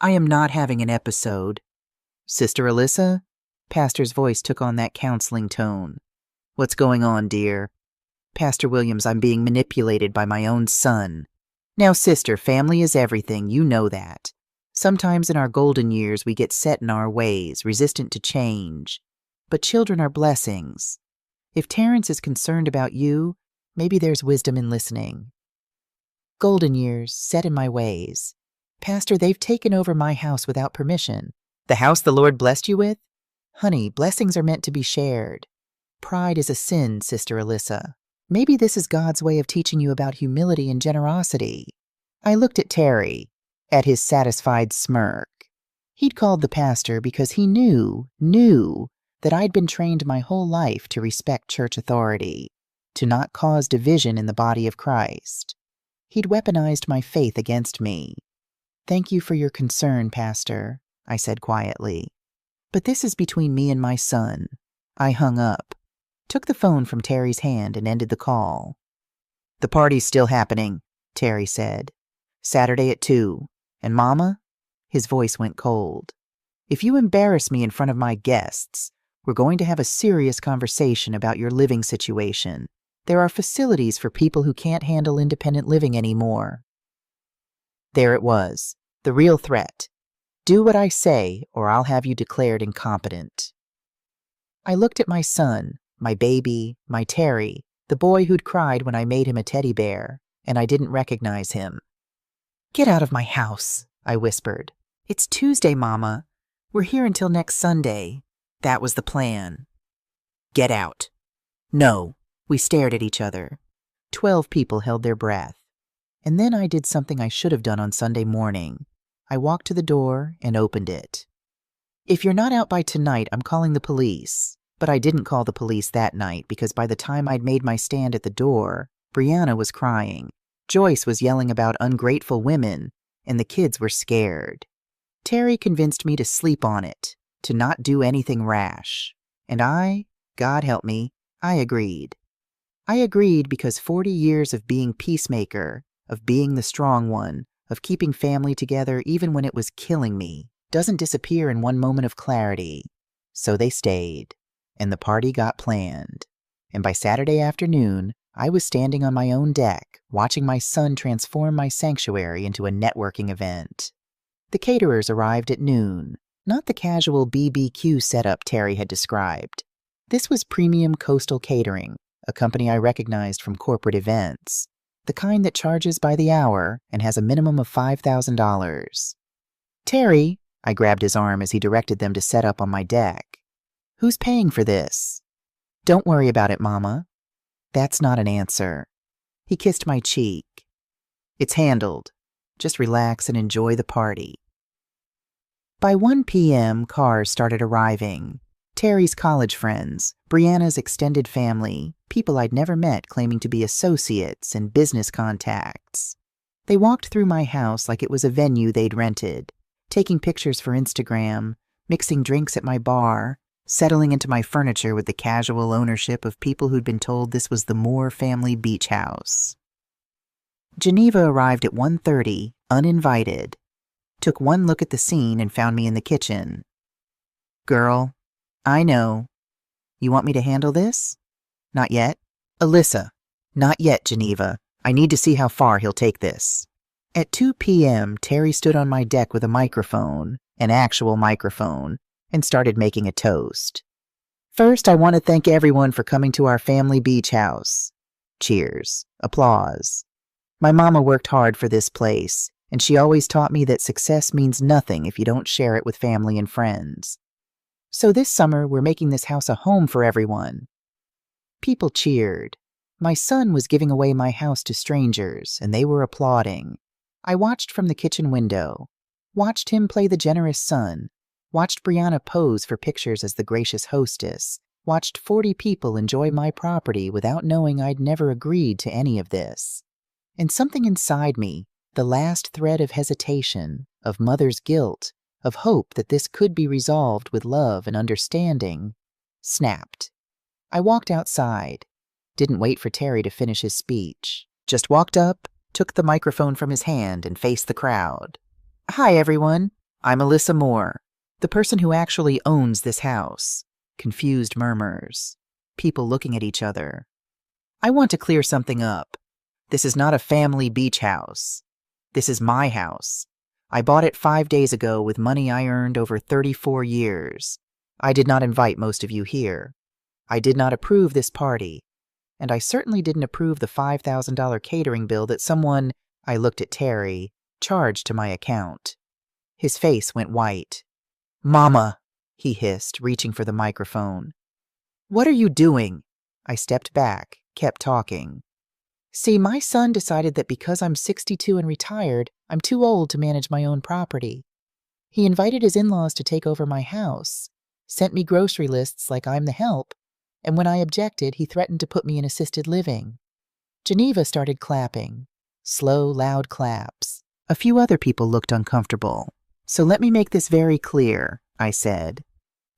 I am not having an episode. Sister Alyssa? Pastor's voice took on that counseling tone. What's going on, dear? Pastor Williams, I'm being manipulated by my own son. Now, sister, family is everything, you know that. Sometimes in our golden years we get set in our ways, resistant to change. But children are blessings. If Terrence is concerned about you, maybe there's wisdom in listening. Golden years, set in my ways. Pastor, they've taken over my house without permission. The house the Lord blessed you with? Honey, blessings are meant to be shared. Pride is a sin, Sister Alyssa. Maybe this is God's way of teaching you about humility and generosity. I looked at Terry, at his satisfied smirk. He'd called the pastor because he knew that I'd been trained my whole life to respect church authority, to not cause division in the body of Christ. He'd weaponized my faith against me. Thank you for your concern, Pastor, I said quietly. But this is between me and my son. I hung up, took the phone from Terry's hand and ended the call. The party's still happening, Terry said. Saturday at 2. And Mama? His voice went cold. If you embarrass me in front of my guests, we're going to have a serious conversation about your living situation. There are facilities for people who can't handle independent living anymore. There it was, the real threat. Do what I say, or I'll have you declared incompetent. I looked at my son, my baby, my Terry, the boy who'd cried when I made him a teddy bear, and I didn't recognize him. Get out of my house, I whispered. It's Tuesday, Mama. We're here until next Sunday. That was the plan. Get out. No. We stared at each other. 12 people held their breath. And then I did something I should have done on Sunday morning. I walked to the door and opened it. If you're not out by tonight, I'm calling the police. But I didn't call the police that night because by the time I'd made my stand at the door, Brianna was crying. Joyce was yelling about ungrateful women, and the kids were scared. Terry convinced me to sleep on it, to not do anything rash. And I, God help me, I agreed. I agreed because 40 years of being peacemaker, of being the strong one, of keeping family together even when it was killing me, doesn't disappear in one moment of clarity. So they stayed, and the party got planned. And by Saturday afternoon, I was standing on my own deck, watching my son transform my sanctuary into a networking event. The caterers arrived at noon, not the casual BBQ setup Terry had described. This was premium coastal catering, a company I recognized from corporate events, the kind that charges by the hour and has a minimum of $5,000. Terry, I grabbed his arm as he directed them to set up on my deck. Who's paying for this? Don't worry about it, Mama. That's not an answer. He kissed my cheek. It's handled. Just relax and enjoy the party. By 1 p.m., cars started arriving. Terry's college friends, Brianna's extended family, people I'd never met claiming to be associates and business contacts. They walked through my house like it was a venue they'd rented, taking pictures for Instagram, mixing drinks at my bar, settling into my furniture with the casual ownership of people who'd been told this was the Moore family beach house. Geneva arrived at 1:30, uninvited, took one look at the scene and found me in the kitchen. Girl, I know. You want me to handle this? Not yet. Alyssa, not yet, Geneva. I need to see how far he'll take this. At 2 p.m., Terry stood on my deck with a microphone, an actual microphone, and started making a toast. First, I want to thank everyone for coming to our family beach house. Cheers. Applause. My mama worked hard for this place, and she always taught me that success means nothing if you don't share it with family and friends. So this summer, we're making this house a home for everyone. People cheered. My son was giving away my house to strangers, and they were applauding. I watched from the kitchen window, watched him play the generous son, watched Brianna pose for pictures as the gracious hostess, watched 40 people enjoy my property without knowing I'd never agreed to any of this. And something inside me, the last thread of hesitation, of mother's guilt, of hope that this could be resolved with love and understanding, snapped. I walked outside, didn't wait for Terry to finish his speech, just walked up, took the microphone from his hand and faced the crowd. Hi, everyone. I'm Alyssa Moore, the person who actually owns this house. Confused murmurs. People looking at each other. I want to clear something up. This is not a family beach house. This is my house. I bought it 5 days ago with money I earned over 34 years. I did not invite most of you here. I did not approve this party. And I certainly didn't approve the $5,000 catering bill that someone, I looked at Terry, charged to my account. His face went white. Mama, he hissed, reaching for the microphone. What are you doing? I stepped back, kept talking. See, my son decided that because I'm 62 and retired, I'm too old to manage my own property. He invited his in-laws to take over my house, sent me grocery lists like I'm the help, and when I objected, he threatened to put me in assisted living. Geneva started clapping. Slow, loud claps. A few other people looked uncomfortable. So let me make this very clear, I said.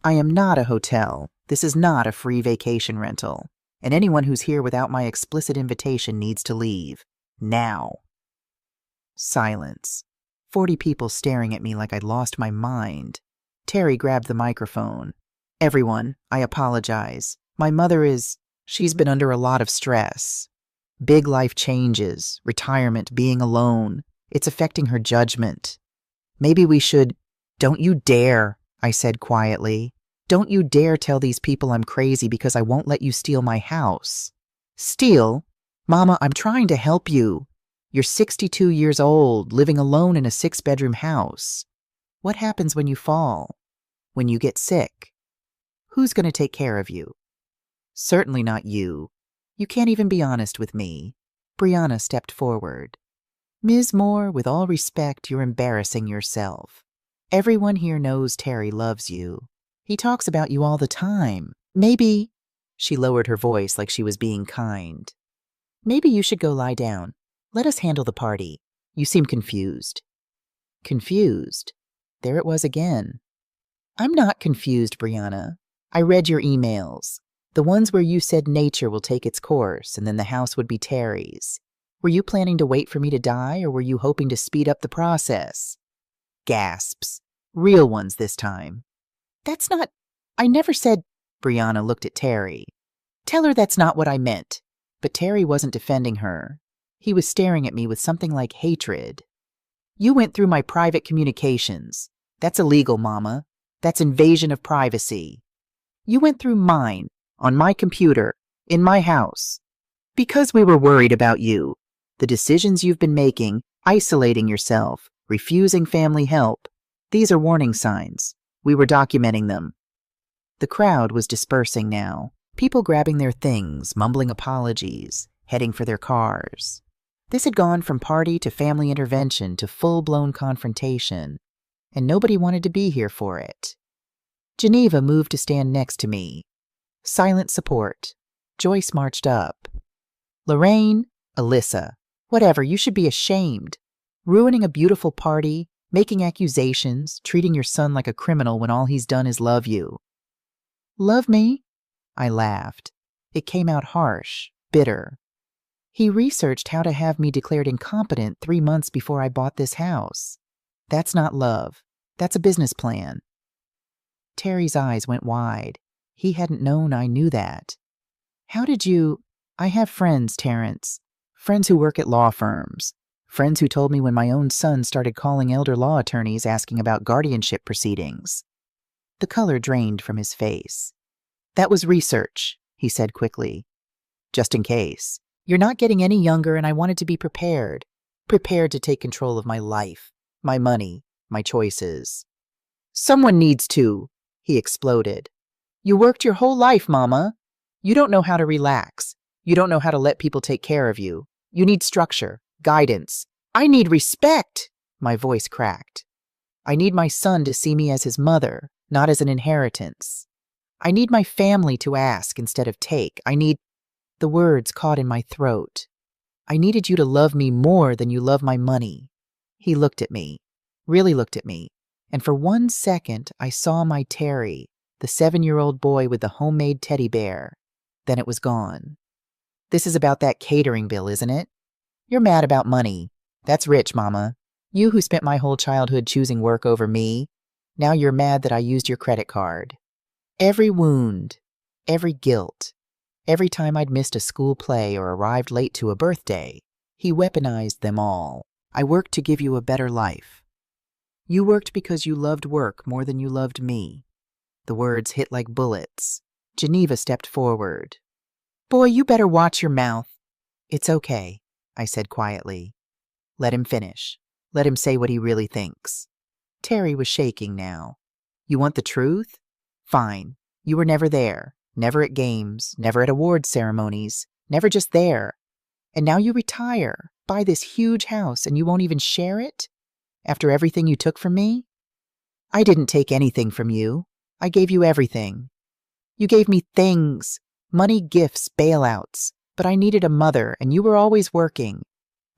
I am not a hotel. This is not a free vacation rental. And anyone who's here without my explicit invitation needs to leave. Now. Silence. 40 people staring at me like I'd lost my mind. Terry grabbed the microphone. Everyone, I apologize. My mother she's been under a lot of stress. Big life changes, retirement, being alone. It's affecting her judgment. Maybe we should... Don't you dare, I said quietly. Don't you dare tell these people I'm crazy because I won't let you steal my house. Steal? Mama, I'm trying to help you. You're 62 years old, living alone in a 6-bedroom house. What happens when you fall? When you get sick? Who's going to take care of you? Certainly not you. You can't even be honest with me. Brianna stepped forward. Ms. Moore, with all respect, you're embarrassing yourself. Everyone here knows Terry loves you. He talks about you all the time. Maybe, she lowered her voice like she was being kind. Maybe you should go lie down. Let us handle the party. You seem confused. Confused? There it was again. I'm not confused, Brianna. I read your emails. The ones where you said nature will take its course and then the house would be Terry's. Were you planning to wait for me to die, or were you hoping to speed up the process? Gasps. Real ones this time. That's not... I never said... Brianna looked at Terry. Tell her that's not what I meant. But Terry wasn't defending her. He was staring at me with something like hatred. You went through my private communications. That's illegal, Mama. That's invasion of privacy. You went through mine, on my computer, in my house. Because we were worried about you. The decisions you've been making, isolating yourself, refusing family help. These are warning signs. We were documenting them. The crowd was dispersing now. People grabbing their things, mumbling apologies, heading for their cars. This had gone from party to family intervention to full-blown confrontation, and nobody wanted to be here for it. Geneva moved to stand next to me. Silent support. Joyce marched up. Lorraine, Alyssa, whatever, you should be ashamed. Ruining a beautiful party, making accusations, treating your son like a criminal when all he's done is love you. Love me? I laughed. It came out harsh, bitter. He researched how to have me declared incompetent 3 months before I bought this house. That's not love. That's a business plan. Terry's eyes went wide. He hadn't known I knew that. How did you... I have friends, Terrence. Friends who work at law firms. Friends who told me when my own son started calling elder law attorneys asking about guardianship proceedings. The color drained from his face. That was research, he said quickly. Just in case. You're not getting any younger, and I wanted to be prepared. Prepared to take control of my life, my money, my choices. Someone needs to, he exploded. You worked your whole life, Mama. You don't know how to relax. You don't know how to let people take care of you. You need structure, guidance. I need respect, my voice cracked. I need my son to see me as his mother, not as an inheritance. I need my family to ask instead of take. I need... The words caught in my throat. I needed you to love me more than you love my money. He looked at me, really looked at me, and for 1 second I saw my Terry, the 7-year-old boy with the homemade teddy bear. Then it was gone. This is about that catering bill, isn't it? You're mad about money. That's rich, Mama. You who spent my whole childhood choosing work over me. Now you're mad that I used your credit card. Every wound, every guilt, every time I'd missed a school play or arrived late to a birthday, he weaponized them all. I worked to give you a better life. You worked because you loved work more than you loved me. The words hit like bullets. Geneva stepped forward. Boy, you better watch your mouth. It's okay, I said quietly. Let him finish. Let him say what he really thinks. Terry was shaking now. You want the truth? Fine. You were never there. Never at games, never at awards ceremonies, never just there. And now you retire, buy this huge house, and you won't even share it? After everything you took from me? I didn't take anything from you. I gave you everything. You gave me things, money, gifts, bailouts, but I needed a mother, and you were always working.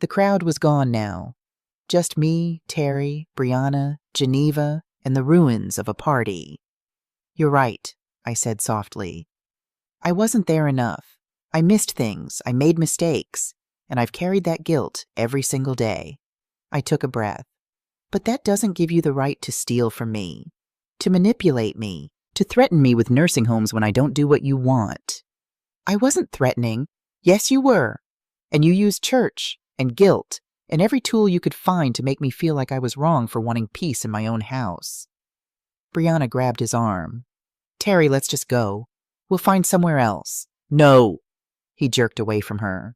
The crowd was gone now. Just me, Terry, Brianna, Geneva, and the ruins of a party. You're right, I said softly. I wasn't there enough. I missed things, I made mistakes, and I've carried that guilt every single day. I took a breath. But that doesn't give you the right to steal from me, to manipulate me, to threaten me with nursing homes when I don't do what you want. I wasn't threatening. Yes, you were. And you used church and guilt and every tool you could find to make me feel like I was wrong for wanting peace in my own house. Brianna grabbed his arm. Terry, let's just go. We'll find somewhere else. No! He jerked away from her.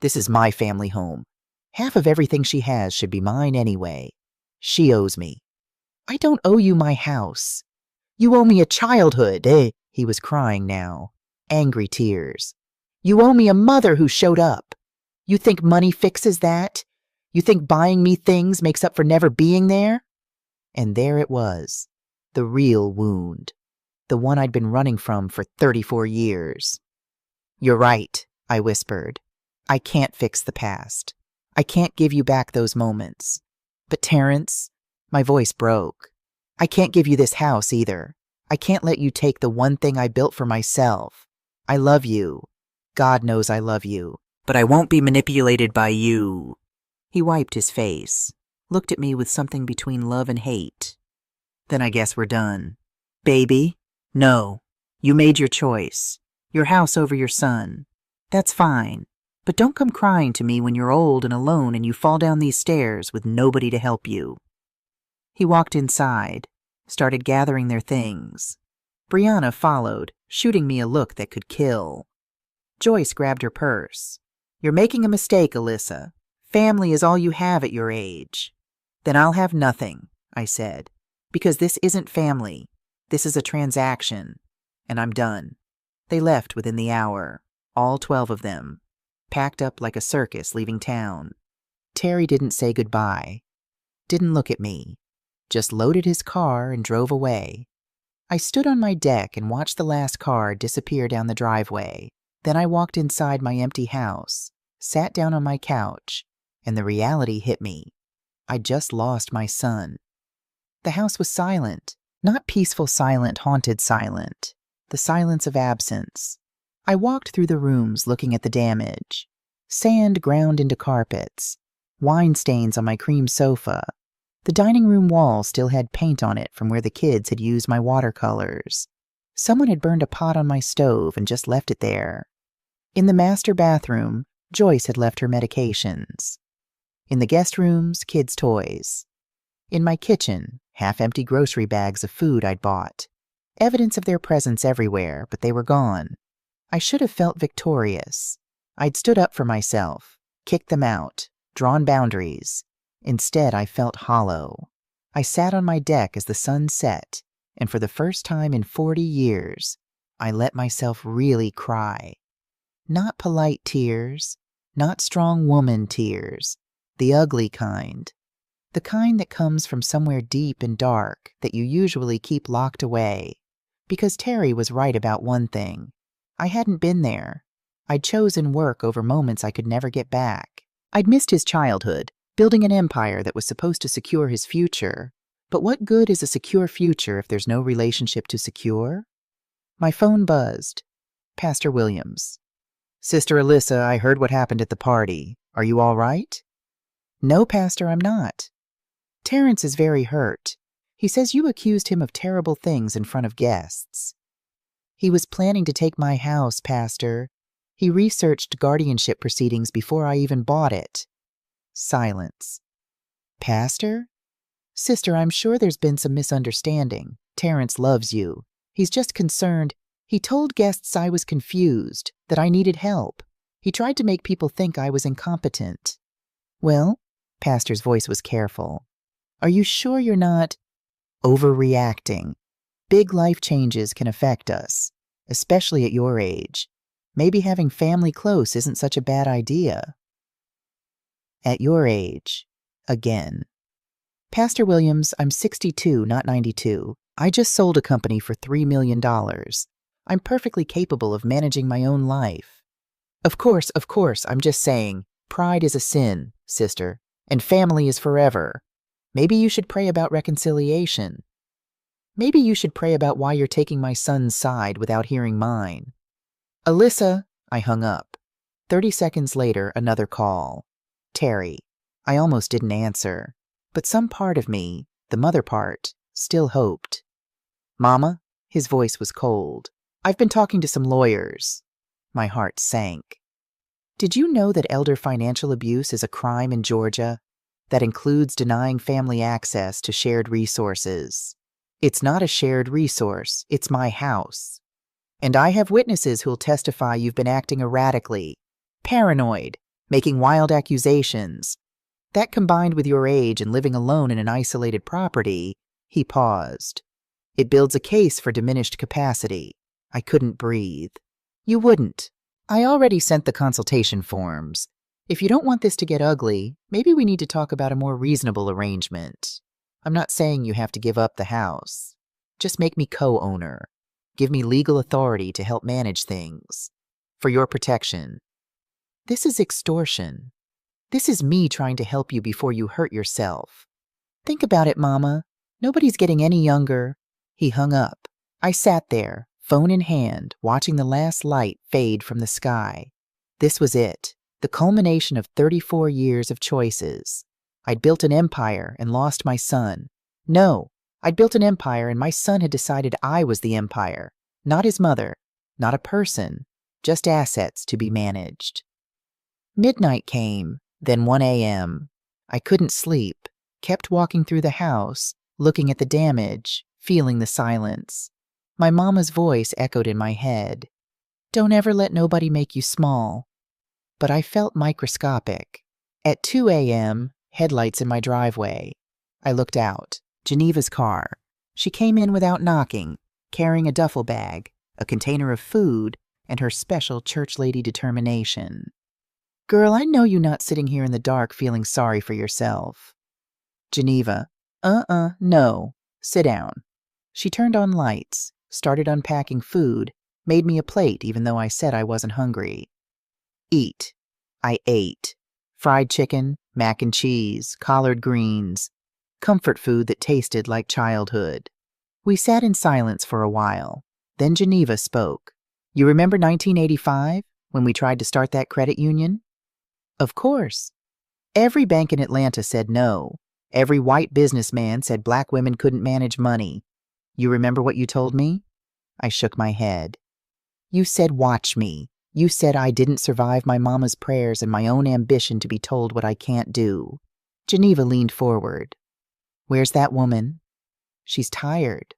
This is my family home. Half of everything she has should be mine anyway. She owes me. I don't owe you my house. You owe me a childhood, eh? He was crying now. Angry tears. You owe me a mother who showed up. You think money fixes that? You think buying me things makes up for never being there? And there it was. The real wound. the one I'd been running from for 34 years. "You're right," I whispered. "I can't fix the past. I can't give you back those moments. But Terrence," my voice broke, "I can't give you this house either. I can't let you take the one thing I built for myself. I love you. God knows I love you. But I won't be manipulated by you." He wiped his face, looked at me with something between love and hate. "Then I guess we're done. Baby, no. You made your choice. Your house over your son. That's fine. But don't come crying to me when you're old and alone and you fall down these stairs with nobody to help you." He walked inside, started gathering their things. Brianna followed, shooting me a look that could kill. Joyce grabbed her purse. "You're making a mistake, Alyssa. Family is all you have at your age." "Then I'll have nothing," I said, "because this isn't family. This is a transaction, and I'm done." They left within the hour, all 12 of them, packed up like a circus leaving town. Terry didn't say goodbye, didn't look at me, just loaded his car and drove away. I stood on my deck and watched the last car disappear down the driveway. Then I walked inside my empty house, sat down on my couch, and the reality hit me. I'd just lost my son. The house was silent, not peaceful silent, haunted silent, the silence of absence. I walked through the rooms looking at the damage. Sand ground into carpets, wine stains on my cream sofa. The dining room wall still had paint on it from where the kids had used my watercolors. Someone had burned a pot on my stove and just left it there. In the master bathroom, Joyce had left her medications. In the guest rooms, kids' toys. In my kitchen, half-empty grocery bags of food I'd bought. Evidence of their presence everywhere, but they were gone. I should have felt victorious. I'd stood up for myself, kicked them out, drawn boundaries. Instead, I felt hollow. I sat on my deck as the sun set, and for the first time in 40 years, I let myself really cry. Not polite tears, not strong woman tears, the ugly kind. The kind that comes from somewhere deep and dark that you usually keep locked away. Because Terry was right about one thing. I hadn't been there. I'd chosen work over moments I could never get back. I'd missed his childhood, building an empire that was supposed to secure his future. But what good is a secure future if there's no relationship to secure? My phone buzzed. Pastor Williams. "Sister Alyssa, I heard what happened at the party. Are you all right?" "No, Pastor, I'm not. Terrence is very hurt. He says you accused him of terrible things in front of guests." "He was planning to take my house, Pastor. He researched guardianship proceedings before I even bought it." Silence. "Pastor?" "Sister, I'm sure there's been some misunderstanding. Terrence loves you. He's just concerned. He told guests I was confused, that I needed help. He tried to make people think I was incompetent." "Well," Pastor's voice was careful, "are you sure you're not overreacting? Big life changes can affect us, especially at your age. Maybe having family close isn't such a bad idea." "At your age." Again. "Pastor Williams, I'm 62, not 92. I just sold a company for $3 million. I'm perfectly capable of managing my own life." Of course, I'm just saying, pride is a sin, sister, and family is forever. Maybe you should pray about reconciliation. Maybe you should pray about why you're taking my son's side without hearing mine." "Alyssa," I hung up. 30 seconds later, another call. Terry. I almost didn't answer, but some part of me, the mother part, still hoped. "Mama?" His voice was cold. "I've been talking to some lawyers." My heart sank. "Did you know that elder financial abuse is a crime in Georgia? That includes denying family access to shared resources. It's not a shared resource, it's my house. And I have witnesses who'll testify you've been acting erratically, paranoid, making wild accusations. That combined with your age and living alone in an isolated property," he paused. "It builds a case for diminished capacity." I couldn't breathe. "You wouldn't. I already sent the consultation forms. If you don't want this to get ugly, maybe we need to talk about a more reasonable arrangement. I'm not saying you have to give up the house. Just make me co-owner. Give me legal authority to help manage things. For your protection. This is extortion. This is me trying to help you before you hurt yourself. Think about it, Mama. Nobody's getting any younger. He hung up. I sat there, phone in hand, watching the last light fade from the sky. This was it, the culmination of 34 years of choices. I'd built an empire and lost my son. No, I'd built an empire and my son had decided I was the empire, not his mother, not a person, just assets to be managed. Midnight came, then 1 a.m. I couldn't sleep, kept walking through the house, looking at the damage, feeling the silence. My mama's voice echoed in my head. Don't ever let nobody make you small. But I felt microscopic. At 2 a.m., headlights in my driveway. I looked out. Geneva's car. She came in without knocking, carrying a duffel bag, a container of food, and her special church lady determination. Girl, I know you not sitting here in the dark feeling sorry for yourself. Geneva. No. Sit down. She turned on lights, started unpacking food, made me a plate even though I said I wasn't hungry. Eat. I ate. Fried chicken, mac and cheese, collard greens, comfort food that tasted like childhood. We sat in silence for a while. Then Geneva spoke. You remember 1985, when we tried to start that credit union? Of course. Every bank in Atlanta said no. Every white businessman said black women couldn't manage money. You remember what you told me? I shook my head. You said, watch me. You said I didn't survive my mama's prayers and my own ambition to be told what I can't do. Geneva leaned forward. Where's that woman? She's tired.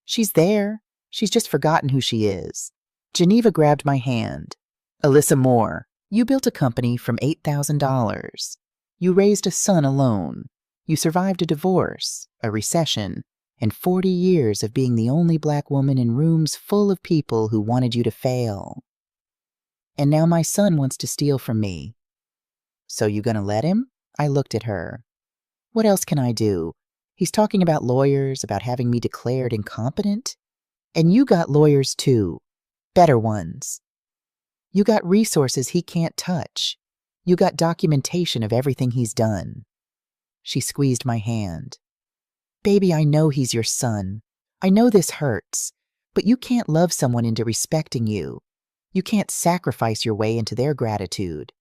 She's there. She's just forgotten who she is. Geneva grabbed my hand. Alyssa Moore, you built a company from $8,000. You raised a son alone. You survived a divorce, a recession, and 40 years of being the only black woman in rooms full of people who wanted you to fail. And now my son wants to steal from me. So you gonna let him? I looked at her. What else can I do? He's talking about lawyers, about having me declared incompetent. And you got lawyers too. Better ones. You got resources he can't touch. You got documentation of everything he's done. She squeezed my hand. Baby, I know he's your son. I know this hurts, but you can't love someone into respecting you. You can't sacrifice your way into their gratitude.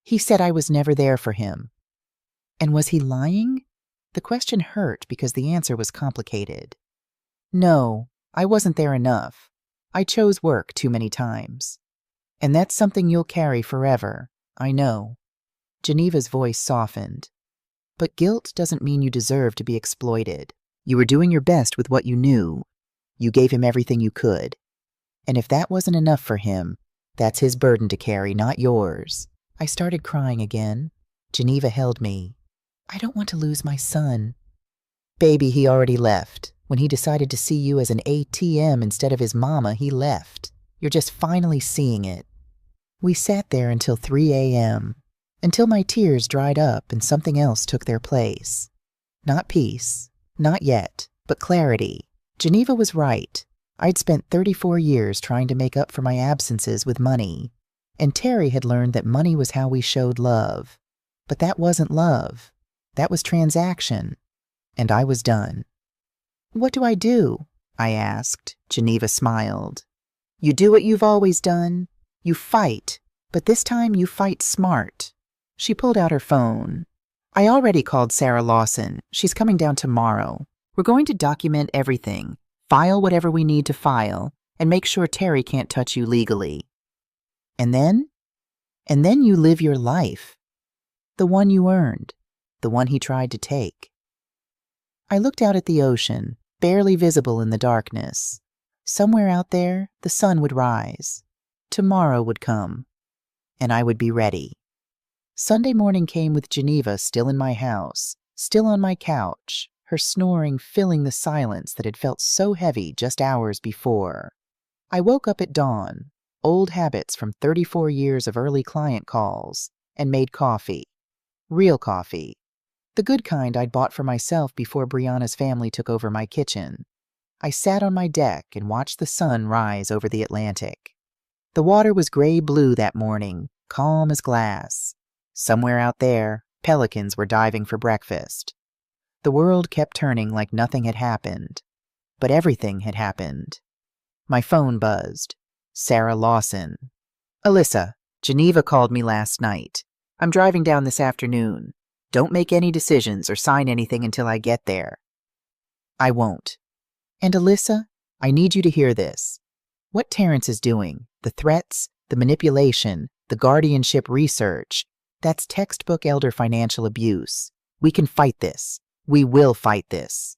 He said I was never there for him. And was he lying? The question hurt because the answer was complicated. No, I wasn't there enough. I chose work too many times. And that's something you'll carry forever, I know. Geneva's voice softened. But guilt doesn't mean you deserve to be exploited. You were doing your best with what you knew. You gave him everything you could. And if that wasn't enough for him, that's his burden to carry, not yours. I started crying again. Geneva held me. I don't want to lose my son. Baby, he already left. When he decided to see you as an ATM instead of his mama, he left. You're just finally seeing it. We sat there until 3 a.m., until my tears dried up and something else took their place. Not peace, not yet, but clarity. Geneva was right. I'd spent 34 years trying to make up for my absences with money, and Terry had learned that money was how we showed love. But that wasn't love. That was transaction, and I was done. What do I do? I asked. Geneva smiled. You do what you've always done. You fight, but this time you fight smart. She pulled out her phone. I already called Sarah Lawson. She's coming down tomorrow. We're going to document everything, file whatever we need to file, and make sure Terry can't touch you legally. And then? And then you live your life. The one you earned. The one he tried to take. I looked out at the ocean, barely visible in the darkness. Somewhere out there, the sun would rise. Tomorrow would come, and I would be ready. Sunday morning came with Geneva still in my house, still on my couch, her snoring filling the silence that had felt so heavy just hours before. I woke up at dawn, old habits from 34 years of early client calls, and made coffee. Real coffee. The good kind I'd bought for myself before Brianna's family took over my kitchen. I sat on my deck and watched the sun rise over the Atlantic. The water was gray-blue that morning, calm as glass. Somewhere out there, pelicans were diving for breakfast. The world kept turning like nothing had happened. But everything had happened. My phone buzzed. Sarah Lawson. Alyssa, Geneva called me last night. I'm driving down this afternoon. Don't make any decisions or sign anything until I get there. I won't. And Alyssa, I need you to hear this. What Terrence is doing, the threats, the manipulation, the guardianship research, that's textbook elder financial abuse. We can fight this. We will fight this.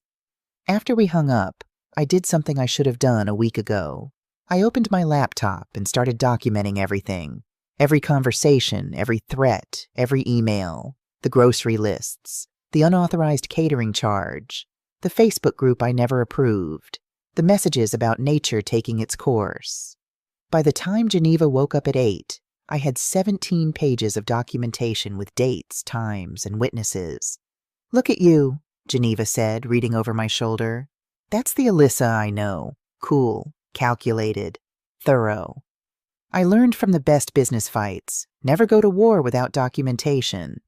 After we hung up, I did something I should have done a week ago. I opened my laptop and started documenting everything. Every conversation, every threat, every email, the grocery lists, the unauthorized catering charge, the Facebook group I never approved, the messages about nature taking its course. By the time Geneva woke up at 8, I had 17 pages of documentation with dates, times, and witnesses. Look at you, Geneva said, reading over my shoulder. That's the Alyssa I know. Cool, calculated, thorough. I learned from the best business fights. Never go to war without documentation.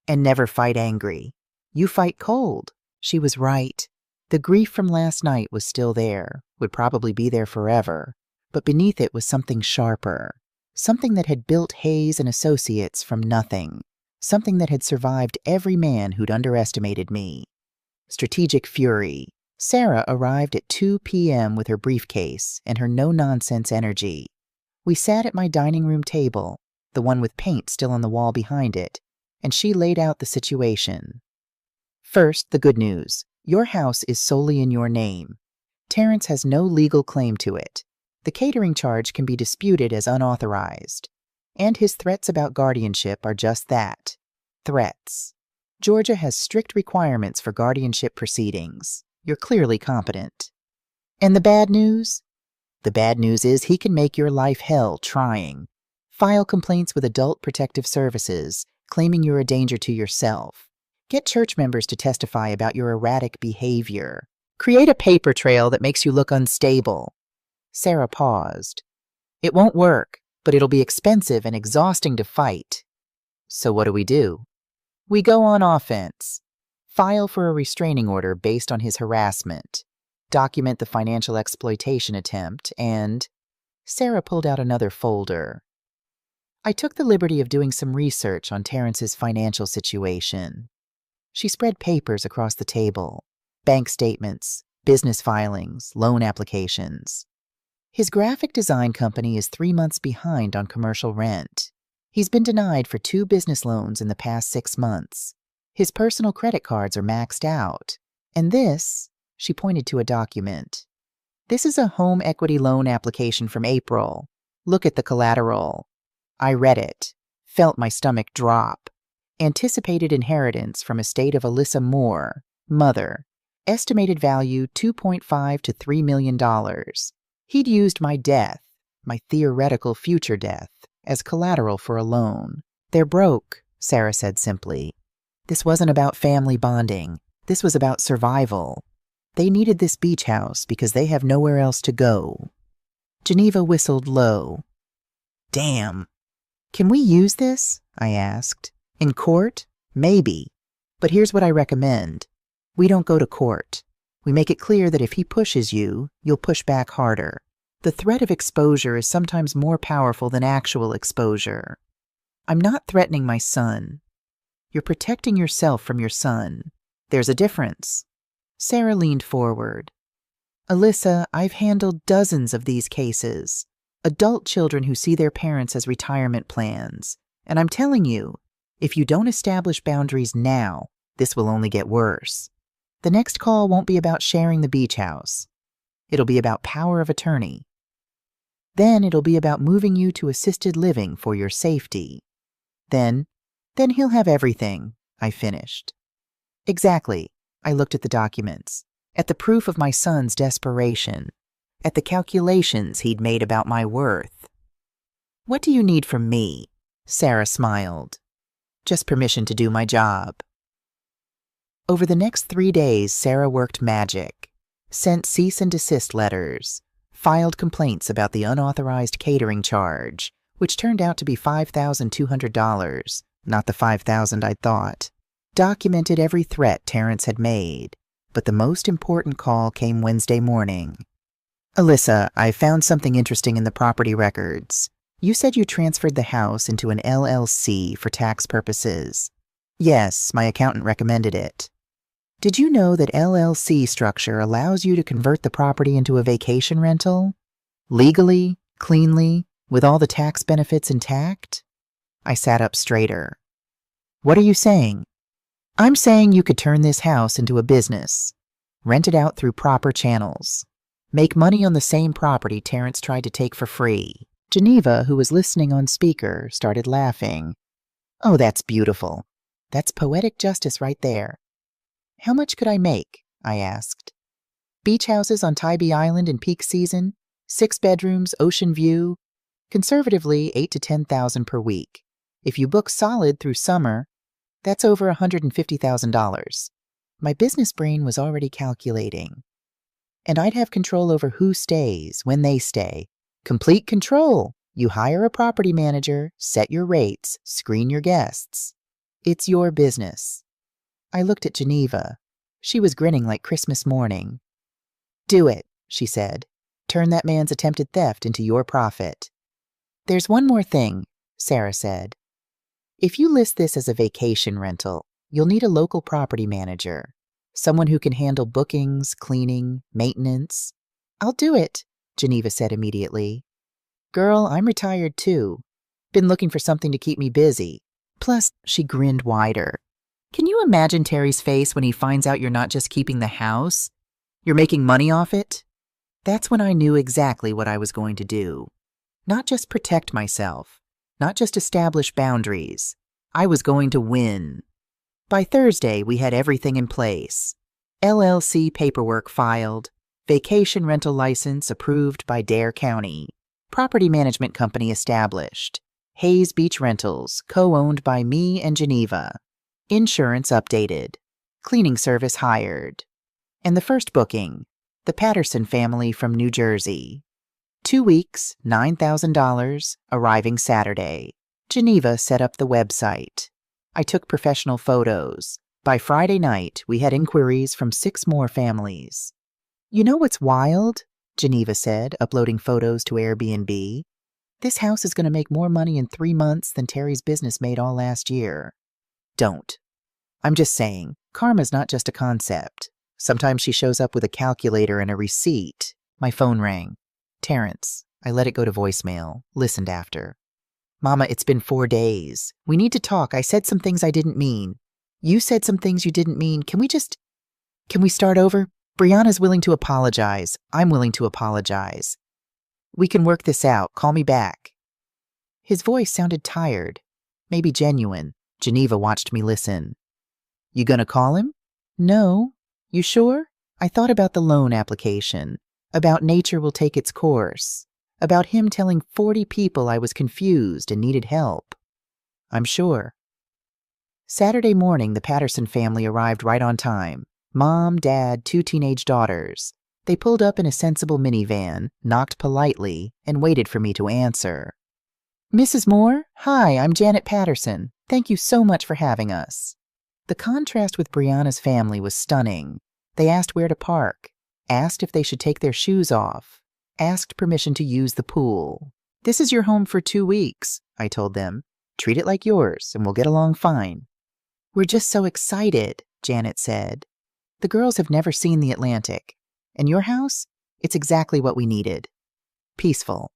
And never fight angry. You fight cold. She was right. The grief from last night was still there, would probably be there forever, but beneath it was something sharper, something that had built Hayes and Associates from nothing, something that had survived every man who'd underestimated me. Strategic fury. Sarah arrived at 2 p.m. with her briefcase and her no-nonsense energy. We sat at my dining room table, the one with paint still on the wall behind it, and she laid out the situation. First, the good news. Your house is solely in your name. Terrence has no legal claim to it. The catering charge can be disputed as unauthorized. And his threats about guardianship are just that. Threats. Georgia has strict requirements for guardianship proceedings. You're clearly competent. And the bad news? The bad news is he can make your life hell trying. File complaints with Adult Protective Services, claiming you're a danger to yourself. Get church members to testify about your erratic behavior. Create a paper trail that makes you look unstable. Sarah paused. It won't work, but it'll be expensive and exhausting to fight. So what do? We go on offense. File for a restraining order based on his harassment. Document the financial exploitation attempt, and... Sarah pulled out another folder. I took the liberty of doing some research on Terrence's financial situation. She spread papers across the table. Bank statements, business filings, loan applications. His graphic design company is 3 months behind on commercial rent. He's been denied for 2 business loans in the past 6 months. His personal credit cards are maxed out. And this, she pointed to a document. This is a home equity loan application from April. Look at the collateral. I read it, felt my stomach drop. Anticipated inheritance from estate of Alyssa Moore, mother. Estimated value $2.5 to $3 million. He'd used my death, my theoretical future death, as collateral for a loan. They're broke, Sarah said simply. This wasn't about family bonding. This was about survival. They needed this beach house because they have nowhere else to go. Geneva whistled low. Damn. Can we use this? I asked. In court? Maybe. But here's what I recommend. We don't go to court. We make it clear that if he pushes you, you'll push back harder. The threat of exposure is sometimes more powerful than actual exposure. I'm not threatening my son. You're protecting yourself from your son. There's a difference. Sarah leaned forward. Alyssa, I've handled dozens of these cases. Adult children who see their parents as retirement plans. And I'm telling you, if you don't establish boundaries now, this will only get worse. The next call won't be about sharing the beach house. It'll be about power of attorney. Then it'll be about moving you to assisted living for your safety. Then he'll have everything, I finished. Exactly. I looked at the documents, at the proof of my son's desperation, at the calculations he'd made about my worth. What do you need from me? Sarah smiled. Just permission to do my job. Over the next 3 days, Sarah worked magic. sent cease and desist letters, filed complaints about the unauthorized catering charge, which turned out to be $5,200, not the $5,000 I'd thought. Documented every threat Terrence had made, but the most important call came Wednesday morning. "Alyssa, I found something interesting in the property records. You said you transferred the house into an LLC for tax purposes." "Yes, my accountant recommended it." "Did you know that LLC structure allows you to convert the property into a vacation rental? Legally, cleanly, with all the tax benefits intact?" I sat up straighter. "What are you saying?" "I'm saying you could turn this house into a business, rent it out through proper channels, make money on the same property Terrence tried to take for free." Geneva, who was listening on speaker, started laughing. "Oh, that's beautiful. That's poetic justice right there." "How much could I make?" I asked. "Beach houses on Tybee Island in peak season, 6 bedrooms, ocean view, conservatively 8 to 10,000 per week. If you book solid through summer, that's over $150,000. My business brain was already calculating. "And I'd have control over who stays, when they stay. Complete control. You hire a property manager, set your rates, screen your guests. It's your business." I looked at Geneva. She was grinning like Christmas morning. "Do it," she said. "Turn that man's attempted theft into your profit." "There's one more thing," Sarah said. "If you list this as a vacation rental, you'll need a local property manager, someone who can handle bookings, cleaning, maintenance." "I'll do it," Geneva said immediately. "Girl, I'm retired too. Been looking for something to keep me busy." Plus, she grinned wider. "Can you imagine Terry's face when he finds out you're not just keeping the house? You're making money off it?" That's when I knew exactly what I was going to do. Not just protect myself, not just establish boundaries. I was going to win. By Thursday, we had everything in place. LLC paperwork filed, vacation rental license approved by Dare County, property management company established, Hayes Beach Rentals, co-owned by me and Geneva, insurance updated, cleaning service hired, and the first booking, the Patterson family from New Jersey. 2 weeks, $9,000, arriving Saturday. Geneva set up the website. I took professional photos. By Friday night, we had inquiries from 6 more families. "You know what's wild?" Geneva said, uploading photos to Airbnb. "This house is going to make more money in 3 months than Terry's business made all last year." Don't. I'm just saying, karma's not just a concept. Sometimes she shows up with a calculator and a receipt. My phone rang. Terrence. I let it go to voicemail. Listened after. "Mama, it's been 4 days. We need to talk. I said some things I didn't mean. You said some things you didn't mean. Can we start over? Brianna's willing to apologize. I'm willing to apologize. We can work this out. Call me back." His voice sounded tired, maybe genuine. Geneva watched me listen. "You gonna call him?" "No. You sure? I thought about the loan application, about nature will take its course, about him telling 40 people I was confused and needed help." "I'm sure." Saturday morning, the Patterson family arrived right on time. Mom, Dad, 2 teenage daughters. They pulled up in a sensible minivan, knocked politely, and waited for me to answer. "Mrs. Moore? Hi, I'm Janet Patterson. Thank you so much for having us." The contrast with Brianna's family was stunning. They asked where to park, asked if they should take their shoes off, asked permission to use the pool. "This is your home for 2 weeks, I told them. "Treat it like yours, and we'll get along fine." "We're just so excited," Janet said. "The girls have never seen the Atlantic. And your house? It's exactly what we needed. Peaceful.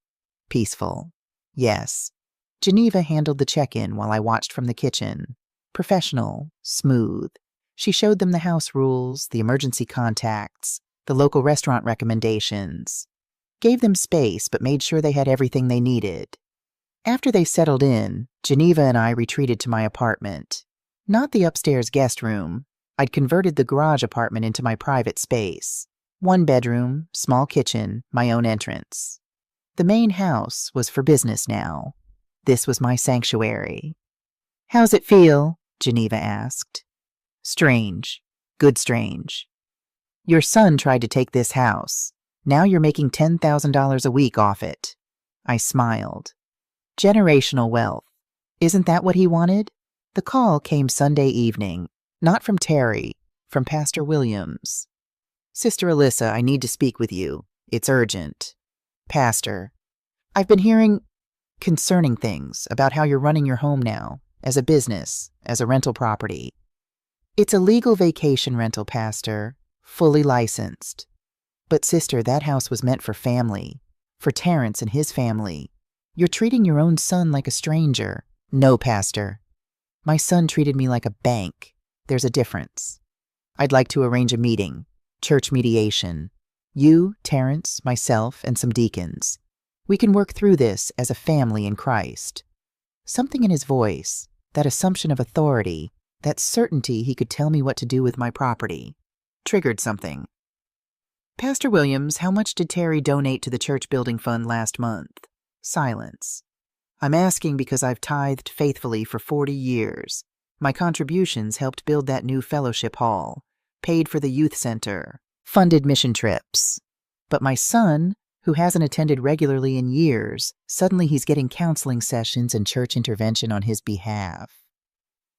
Peaceful. Yes." Geneva handled the check-in while I watched from the kitchen. Professional, smooth. She showed them the house rules, the emergency contacts, the local restaurant recommendations. Gave them space, but made sure they had everything they needed. After they settled in, Geneva and I retreated to my apartment. Not the upstairs guest room. I'd converted the garage apartment into my private space. 1 bedroom, small kitchen, my own entrance. The main house was for business now. This was my sanctuary. "How's it feel?" Geneva asked. "Strange. Good strange." Your son tried to take this house. Now you're making $10,000 a week off it. I smiled. Generational wealth. Isn't that what he wanted? The call came Sunday evening, not from Terry, from Pastor Williams. Sister Alyssa, I need to speak with you. It's urgent. Pastor, I've been hearing concerning things about how you're running your home now, as a business, as a rental property. It's a legal vacation rental, Pastor, fully licensed. But sister, that house was meant for family, for Terrence and his family. You're treating your own son like a stranger. No, Pastor. My son treated me like a bank. There's a difference. I'd like to arrange a meeting, church mediation. You, Terrence, myself, and some deacons. We can work through this as a family in Christ. Something in his voice, that assumption of authority, that certainty he could tell me what to do with my property, triggered something. Pastor Williams, how much did Terry donate to the church building fund last month? Silence. I'm asking because I've tithed faithfully for 40 years. My contributions helped build that new fellowship hall, paid for the youth center, funded mission trips. But my son, who hasn't attended regularly in years, suddenly he's getting counseling sessions and church intervention on his behalf.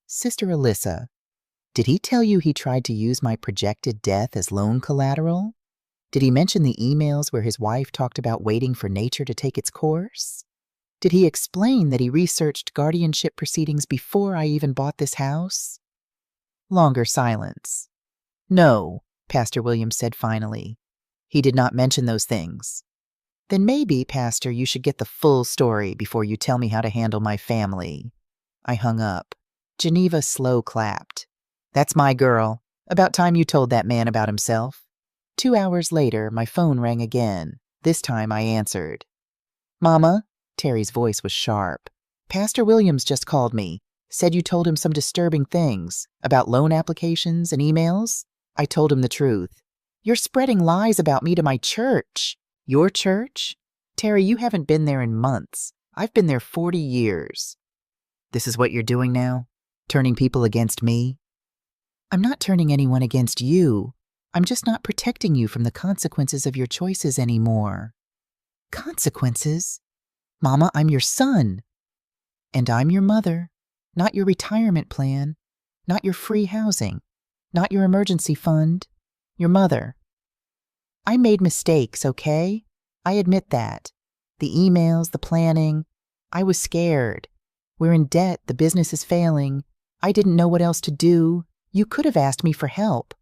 Sister Alyssa, did he tell you he tried to use my projected death as loan collateral? Did he mention the emails where his wife talked about waiting for nature to take its course? Did he explain that he researched guardianship proceedings before I even bought this house? Longer silence. No, Pastor Williams said finally. He did not mention those things. Then maybe, Pastor, you should get the full story before you tell me how to handle my family. I hung up. Geneva slow clapped. That's my girl. About time you told that man about himself. 2 hours later, my phone rang again. This time I answered. Mama, Terry's voice was sharp. Pastor Williams just called me. Said you told him some disturbing things about loan applications and emails. I told him the truth. You're spreading lies about me to my church. Your church? Terry, you haven't been there in months. I've been there 40 years. This is what you're doing now? Turning people against me? I'm not turning anyone against you. I'm just not protecting you from the consequences of your choices anymore. Consequences? Mama, I'm your son. And I'm your mother. Not your retirement plan. Not your free housing. Not your emergency fund. Your mother. I made mistakes, okay? I admit that. The emails, the planning. I was scared. We're in debt. The business is failing. I didn't know what else to do. You could have asked me for help.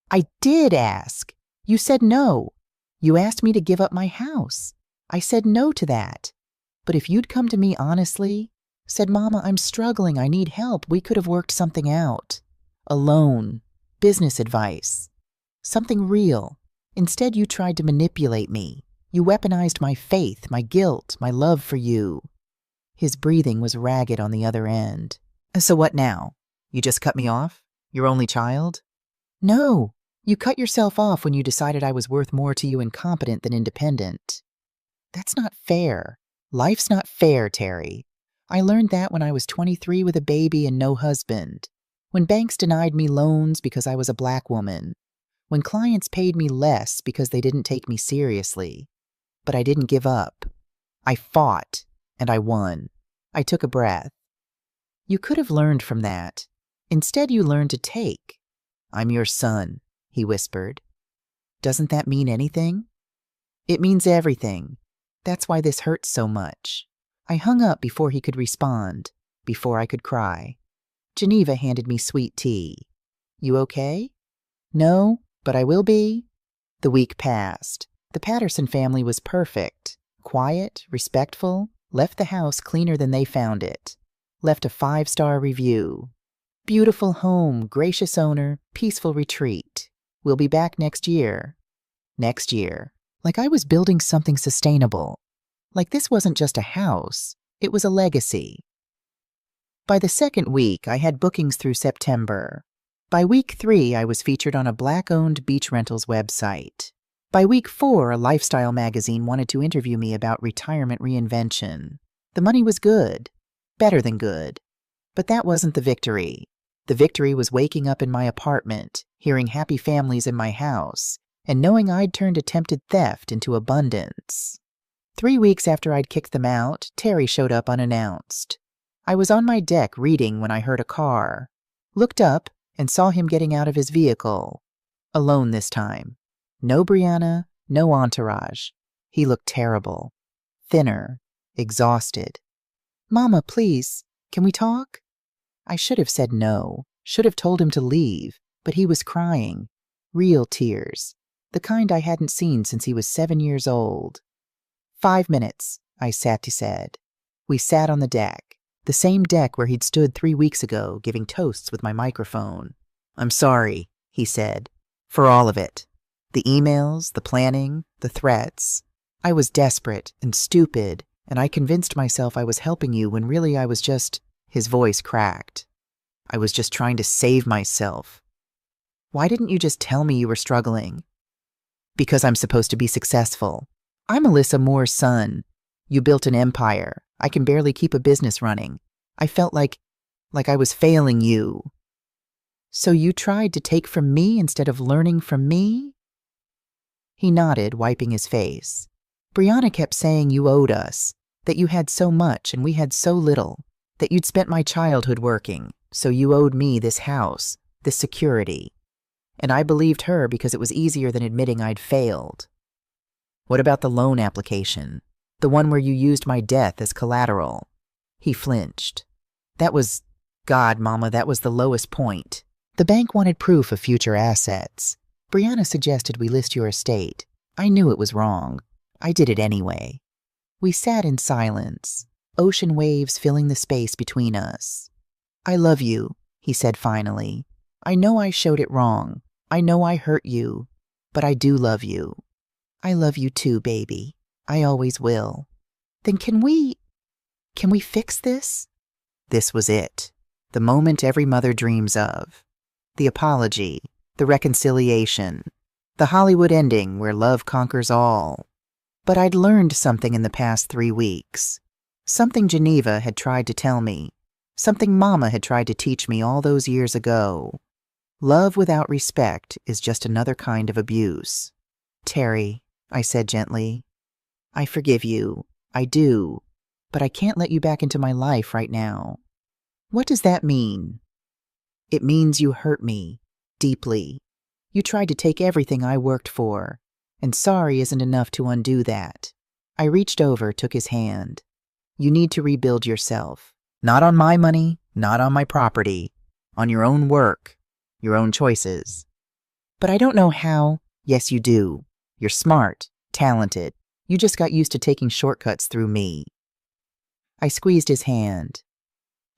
I did ask. You said no. You asked me to give up my house. I said no to that. But if you'd come to me honestly, said, Mama, I'm struggling. I need help. We could have worked something out. A loan. Business advice. Something real. Instead, you tried to manipulate me. You weaponized my faith, my guilt, my love for you. His breathing was ragged on the other end. So what now? You just cut me off? Your only child? No. You cut yourself off when you decided I was worth more to you incompetent than independent. That's not fair. Life's not fair, Terry. I learned that when I was 23 with a baby and no husband. When banks denied me loans because I was a black woman. When clients paid me less because they didn't take me seriously. But I didn't give up. I fought, and I won. I took a breath. You could have learned from that. Instead, you learned to take. I'm your son, he whispered. Doesn't that mean anything? It means everything. That's why this hurts so much. I hung up before he could respond, before I could cry. Geneva handed me sweet tea. You okay? No, but I will be. The week passed. The Patterson family was perfect. Quiet, respectful, left the house cleaner than they found it. Left a 5-star review. Beautiful home, gracious owner, peaceful retreat. We'll be back next year. Next year. Like I was building something sustainable. Like this wasn't just a house. It was a legacy. By the second week, I had bookings through September. By week 3, I was featured on a Black-owned beach rentals website. By week 4, a lifestyle magazine wanted to interview me about retirement reinvention. The money was good. Better than good. But that wasn't the victory. The victory was waking up in my apartment, hearing happy families in my house, and knowing I'd turned attempted theft into abundance. 3 weeks after I'd kicked them out, Terry showed up unannounced. I was on my deck reading when I heard a car. Looked up and saw him getting out of his vehicle. Alone this time. No Brianna, no entourage. He looked terrible. Thinner. Exhausted. "Mama, please, can we talk?" I should have said no, should have told him to leave, but he was crying. Real tears. The kind I hadn't seen since he was 7 years old. 5 minutes, I said. We sat on the deck, the same deck where he'd stood 3 weeks ago giving toasts with my microphone. "I'm sorry," he said, "for all of it. The emails, the planning, the threats. I was desperate and stupid, and I convinced myself I was helping you when really I was just—" His voice cracked. "I was just trying to save myself." "Why didn't you just tell me you were struggling?" "Because I'm supposed to be successful. I'm Alyssa Moore's son. You built an empire. I can barely keep a business running. I felt like I was failing you." "So you tried to take from me instead of learning from me?" He nodded, wiping his face. "Brianna kept saying you owed us, that you had so much and we had so little, that you'd spent my childhood working, so you owed me this house, this security. And I believed her because it was easier than admitting I'd failed." "What about the loan application? The one where you used my death as collateral?" He flinched. God, Mama, that was the lowest point. The bank wanted proof of future assets. Brianna suggested we list your estate. I knew it was wrong. I did it anyway. We sat in silence, ocean waves filling the space between us. "I love you," he said finally. "I know I showed it wrong. I know I hurt you. But I do love you. I love you too, baby. I always will." "Then can we fix this?" This was it. The moment every mother dreams of. The apology. The reconciliation. The Hollywood ending where love conquers all. But I'd learned something in the past 3 weeks. Something Geneva had tried to tell me. Something Mama had tried to teach me all those years ago. Love without respect is just another kind of abuse. "Terry," I said gently, "I forgive you. I do. But I can't let you back into my life right now." "What does that mean?" "It means you hurt me. Deeply. You tried to take everything I worked for. And sorry isn't enough to undo that." I reached over, took his hand. "You need to rebuild yourself. Not on my money, not on my property. On your own work, your own choices." "But I don't know how." "Yes, you do. You're smart, talented. You just got used to taking shortcuts through me." I squeezed his hand.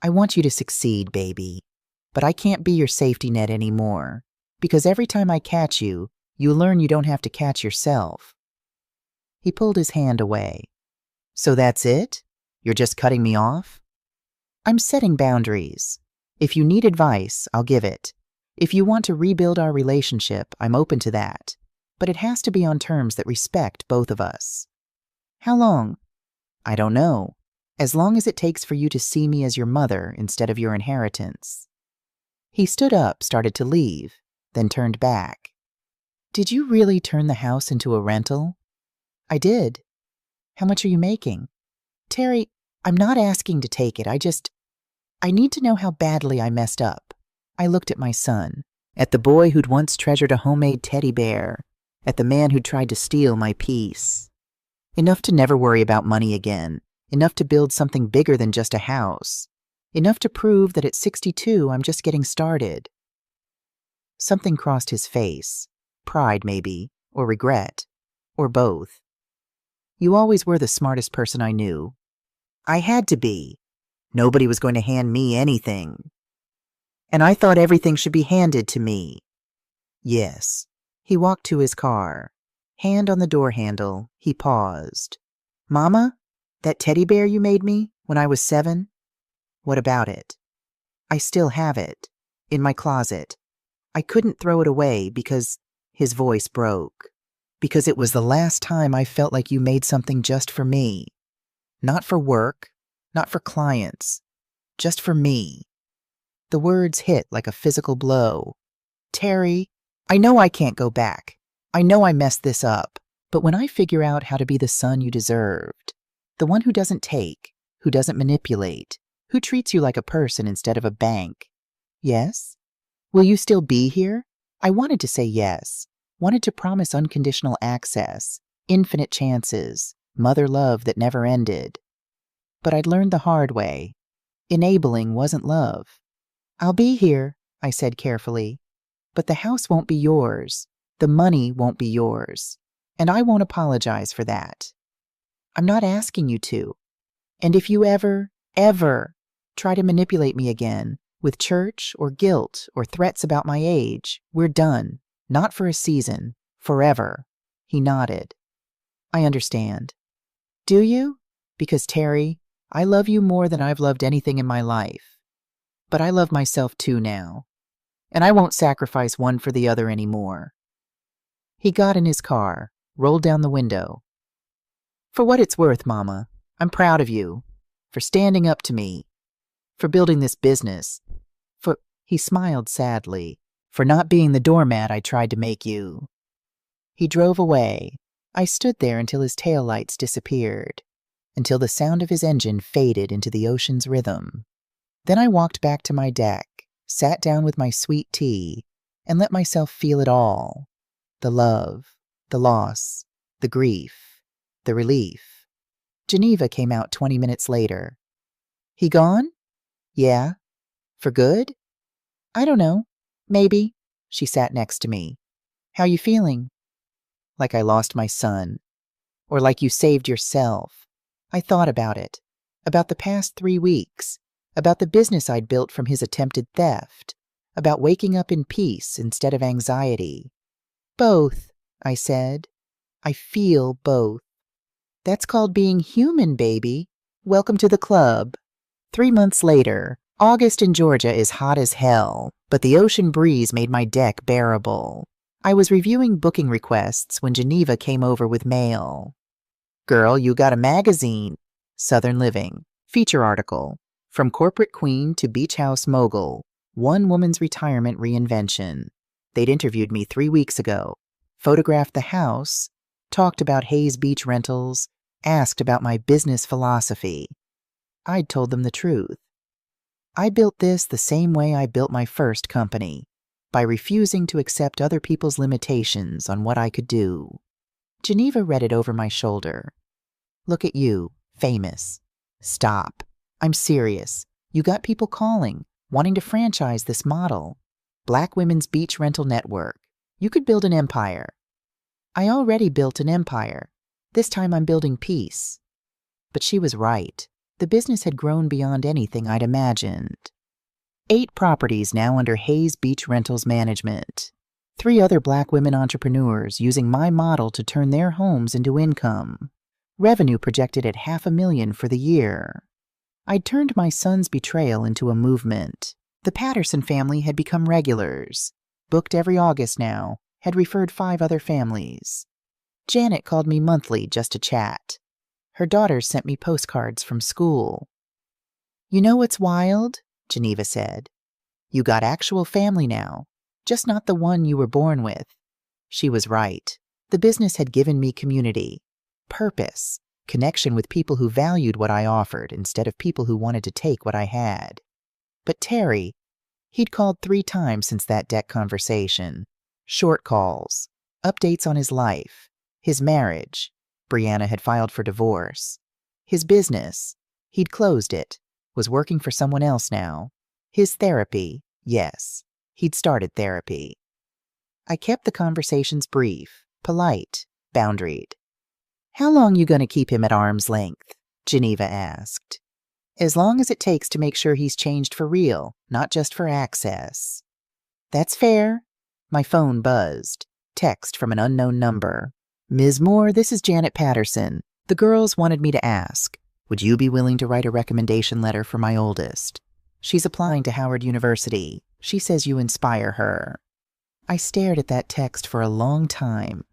"I want you to succeed, baby. But I can't be your safety net anymore. Because every time I catch you, you learn you don't have to catch yourself." He pulled his hand away. "So that's it? You're just cutting me off?" "I'm setting boundaries. If you need advice, I'll give it. If you want to rebuild our relationship, I'm open to that. But it has to be on terms that respect both of us." "How long?" "I don't know. As long as it takes for you to see me as your mother instead of your inheritance." He stood up, started to leave, then turned back. "Did you really turn the house into a rental?" "I did." "How much are you making?" "Terry, I'm not asking to take it. I need to know how badly I messed up." I looked at my son, at the boy who'd once treasured a homemade teddy bear, at the man who'd tried to steal my peace. Enough to never worry about money again, enough to build something bigger than just a house, enough to prove that at 62 I'm just getting started. Something crossed his face, pride maybe, or regret, or both. "You always were the smartest person I knew." "I had to be. Nobody was going to hand me anything. And I thought everything should be handed to me." "Yes." He walked to his car. Hand on the door handle, he paused. "Mama, that teddy bear you made me when I was 7? What about it?" "I still have it. In my closet. I couldn't throw it away because—" His voice broke. "Because it was the last time I felt like you made something just for me. Not for work, not for clients. Just for me." The words hit like a physical blow. Terry, I know I can't go back. I know I messed this up. But when I figure out how to be the son you deserved, the one who doesn't take, who doesn't manipulate, who treats you like a person instead of a bank. Yes? Will you still be here? I wanted to say yes, wanted to promise unconditional access, infinite chances, mother love that never ended. But I'd learned the hard way. Enabling wasn't love. I'll be here, I said carefully. But the house won't be yours. The money won't be yours. And I won't apologize for that. I'm not asking you to. And if you ever try to manipulate me again, with church or guilt or threats about my age, we're done. Not for a season. Forever. He nodded. I understand. Do you? Because, Terry, I love you more than I've loved anything in my life. But I love myself too now. And I won't sacrifice one for the other anymore. He got in his car, rolled down the window. For what it's worth, Mama, I'm proud of you. For standing up to me. For building this business. He smiled sadly. For not being the doormat I tried to make you. He drove away. I stood there until his taillights disappeared. Until the sound of his engine faded into the ocean's rhythm. Then I walked back to my deck, sat down with my sweet tea, and let myself feel it all. The love, the loss, the grief, the relief. Geneva came out 20 minutes later. He gone? Yeah. For good? I don't know. Maybe. She sat next to me. How you feeling? Like I lost my son. Or like you saved yourself. I thought about it. About the past 3 weeks. About the business I'd built from his attempted theft. About waking up in peace instead of anxiety. Both, I said. I feel both. That's called being human, baby. Welcome to the club. 3 months later, August in Georgia is hot as hell, but the ocean breeze made my deck bearable. I was reviewing booking requests when Geneva came over with mail. Girl, you got a magazine. Southern Living. Feature article. From corporate queen to beach house mogul. One woman's retirement reinvention. They'd interviewed me 3 weeks ago. Photographed the house. Talked about Hayes Beach rentals. Asked about my business philosophy. I'd told them the truth. I built this the same way I built my first company, by refusing to accept other people's limitations on what I could do. Geneva read it over my shoulder. Look at you, famous. Stop. I'm serious. You got people calling, wanting to franchise this model. Black Women's Beach Rental Network. You could build an empire. I already built an empire. This time I'm building peace. But she was right. The business had grown beyond anything I'd imagined. 8 properties now under Hayes Beach Rentals management. 3 other Black women entrepreneurs using my model to turn their homes into income. Revenue projected at $500,000 for the year. I'd turned my son's betrayal into a movement. The Patterson family had become regulars. Booked every August now. Had referred 5 other families. Janet called me monthly just to chat. Her daughters sent me postcards from school. You know what's wild? Geneva said. You got actual family now, just not the one you were born with. She was right. The business had given me community, purpose, connection with people who valued what I offered instead of people who wanted to take what I had. But Terry, he'd called 3 times since that deck conversation. Short calls, updates on his life, his marriage. Brianna had filed for divorce. His business. He'd closed it. Was working for someone else now. His therapy. Yes. He'd started therapy. I kept the conversations brief, polite, boundaried. How long you gonna keep him at arm's length? Geneva asked. As long as it takes to make sure he's changed for real, not just for access. That's fair. My phone buzzed. Text from an unknown number. Ms. Moore, this is Janet Patterson. The girls wanted me to ask, would you be willing to write a recommendation letter for my oldest? She's applying to Howard University. She says you inspire her. I stared at that text for a long time.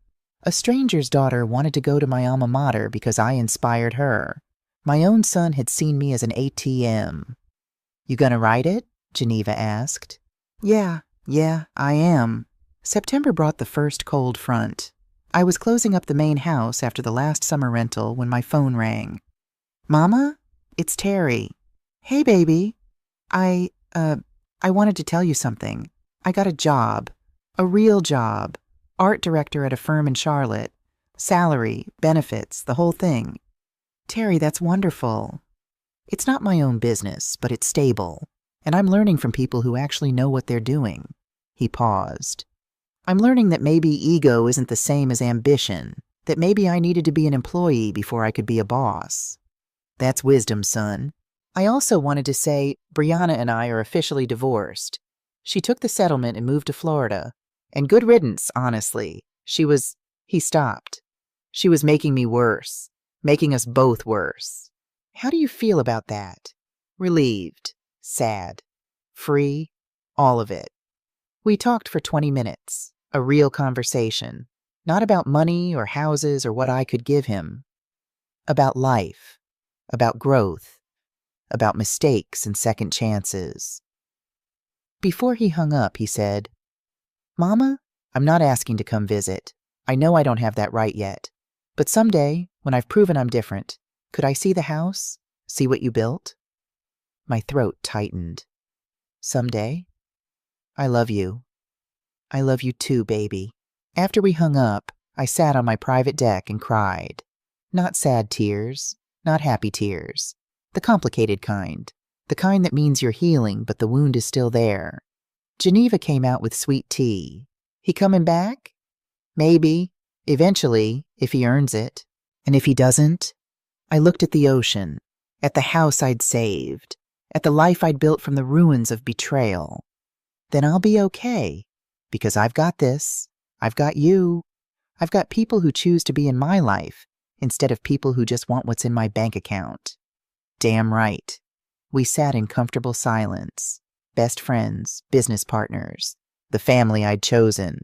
A stranger's daughter wanted to go to my alma mater because I inspired her. My own son had seen me as an ATM. You gonna write it? Geneva asked. Yeah, Yeah, I am. September brought the first cold front. I was closing up the main house after the last summer rental when my phone rang. Mama? It's Terry. Hey, baby. I, uh, I wanted to tell you something. I got a job. A real job. Art director at a firm in Charlotte. Salary, benefits, the whole thing. Terry, that's wonderful. It's not my own business, but it's stable. And I'm learning from people who actually know what they're doing. He paused. I'm learning that maybe ego isn't the same as ambition, that maybe I needed to be an employee before I could be a boss. That's wisdom, son. I also wanted to say Brianna and I are officially divorced. She took the settlement and moved to Florida. And good riddance, honestly. He stopped. She was making me worse, making us both worse. How do you feel about that? Relieved, sad, free, all of it. We talked for 20 minutes, a real conversation, not about money or houses or what I could give him. About life, about growth, about mistakes and second chances. Before he hung up, he said, Mama, I'm not asking to come visit. I know I don't have that right yet. But someday, when I've proven I'm different, could I see the house? See what you built? My throat tightened. Someday? I love you. I love you too, baby. After we hung up, I sat on my private deck and cried. Not sad tears, not happy tears. The complicated kind. The kind that means you're healing, but the wound is still there. Geneva came out with sweet tea. He coming back? Maybe. Eventually, if he earns it. And if he doesn't? I looked at the ocean, at the house I'd saved, at the life I'd built from the ruins of betrayal. Then I'll be okay, because I've got this. I've got you. I've got people who choose to be in my life instead of people who just want what's in my bank account. Damn right. We sat in comfortable silence. Best friends, business partners, the family I'd chosen.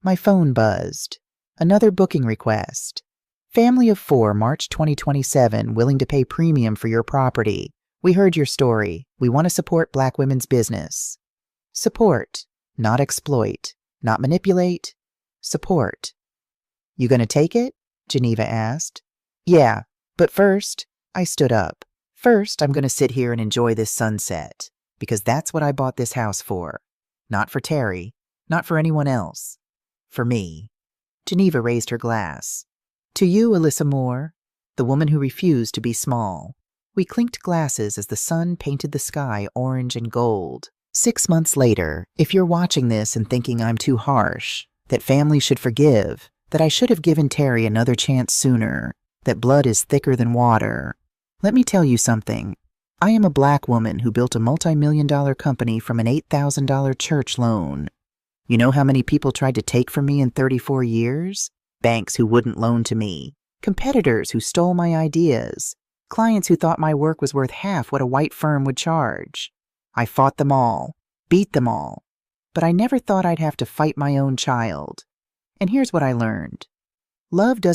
My phone buzzed. Another booking request. Family of 4, March 2027, willing to pay premium for your property. We heard your story. We want to support Black women's business. Support, not exploit, not manipulate. Support. You gonna take it? Geneva asked. Yeah, but first, I stood up. First, I'm gonna sit here and enjoy this sunset, because that's what I bought this house for. Not for Terry, not for anyone else. For me. Geneva raised her glass. To you, Alyssa Moore, the woman who refused to be small. We clinked glasses as the sun painted the sky orange and gold. 6 months later, if you're watching this and thinking I'm too harsh, that families should forgive, that I should have given Terry another chance sooner, that blood is thicker than water, let me tell you something. I am a Black woman who built a multi-million-dollar company from an $8,000 church loan. You know how many people tried to take from me in 34 years? Banks who wouldn't loan to me. Competitors who stole my ideas. Clients who thought my work was worth half what a white firm would charge. I fought them all, beat them all. But I never thought I'd have to fight my own child. And here's what I learned. Love doesn't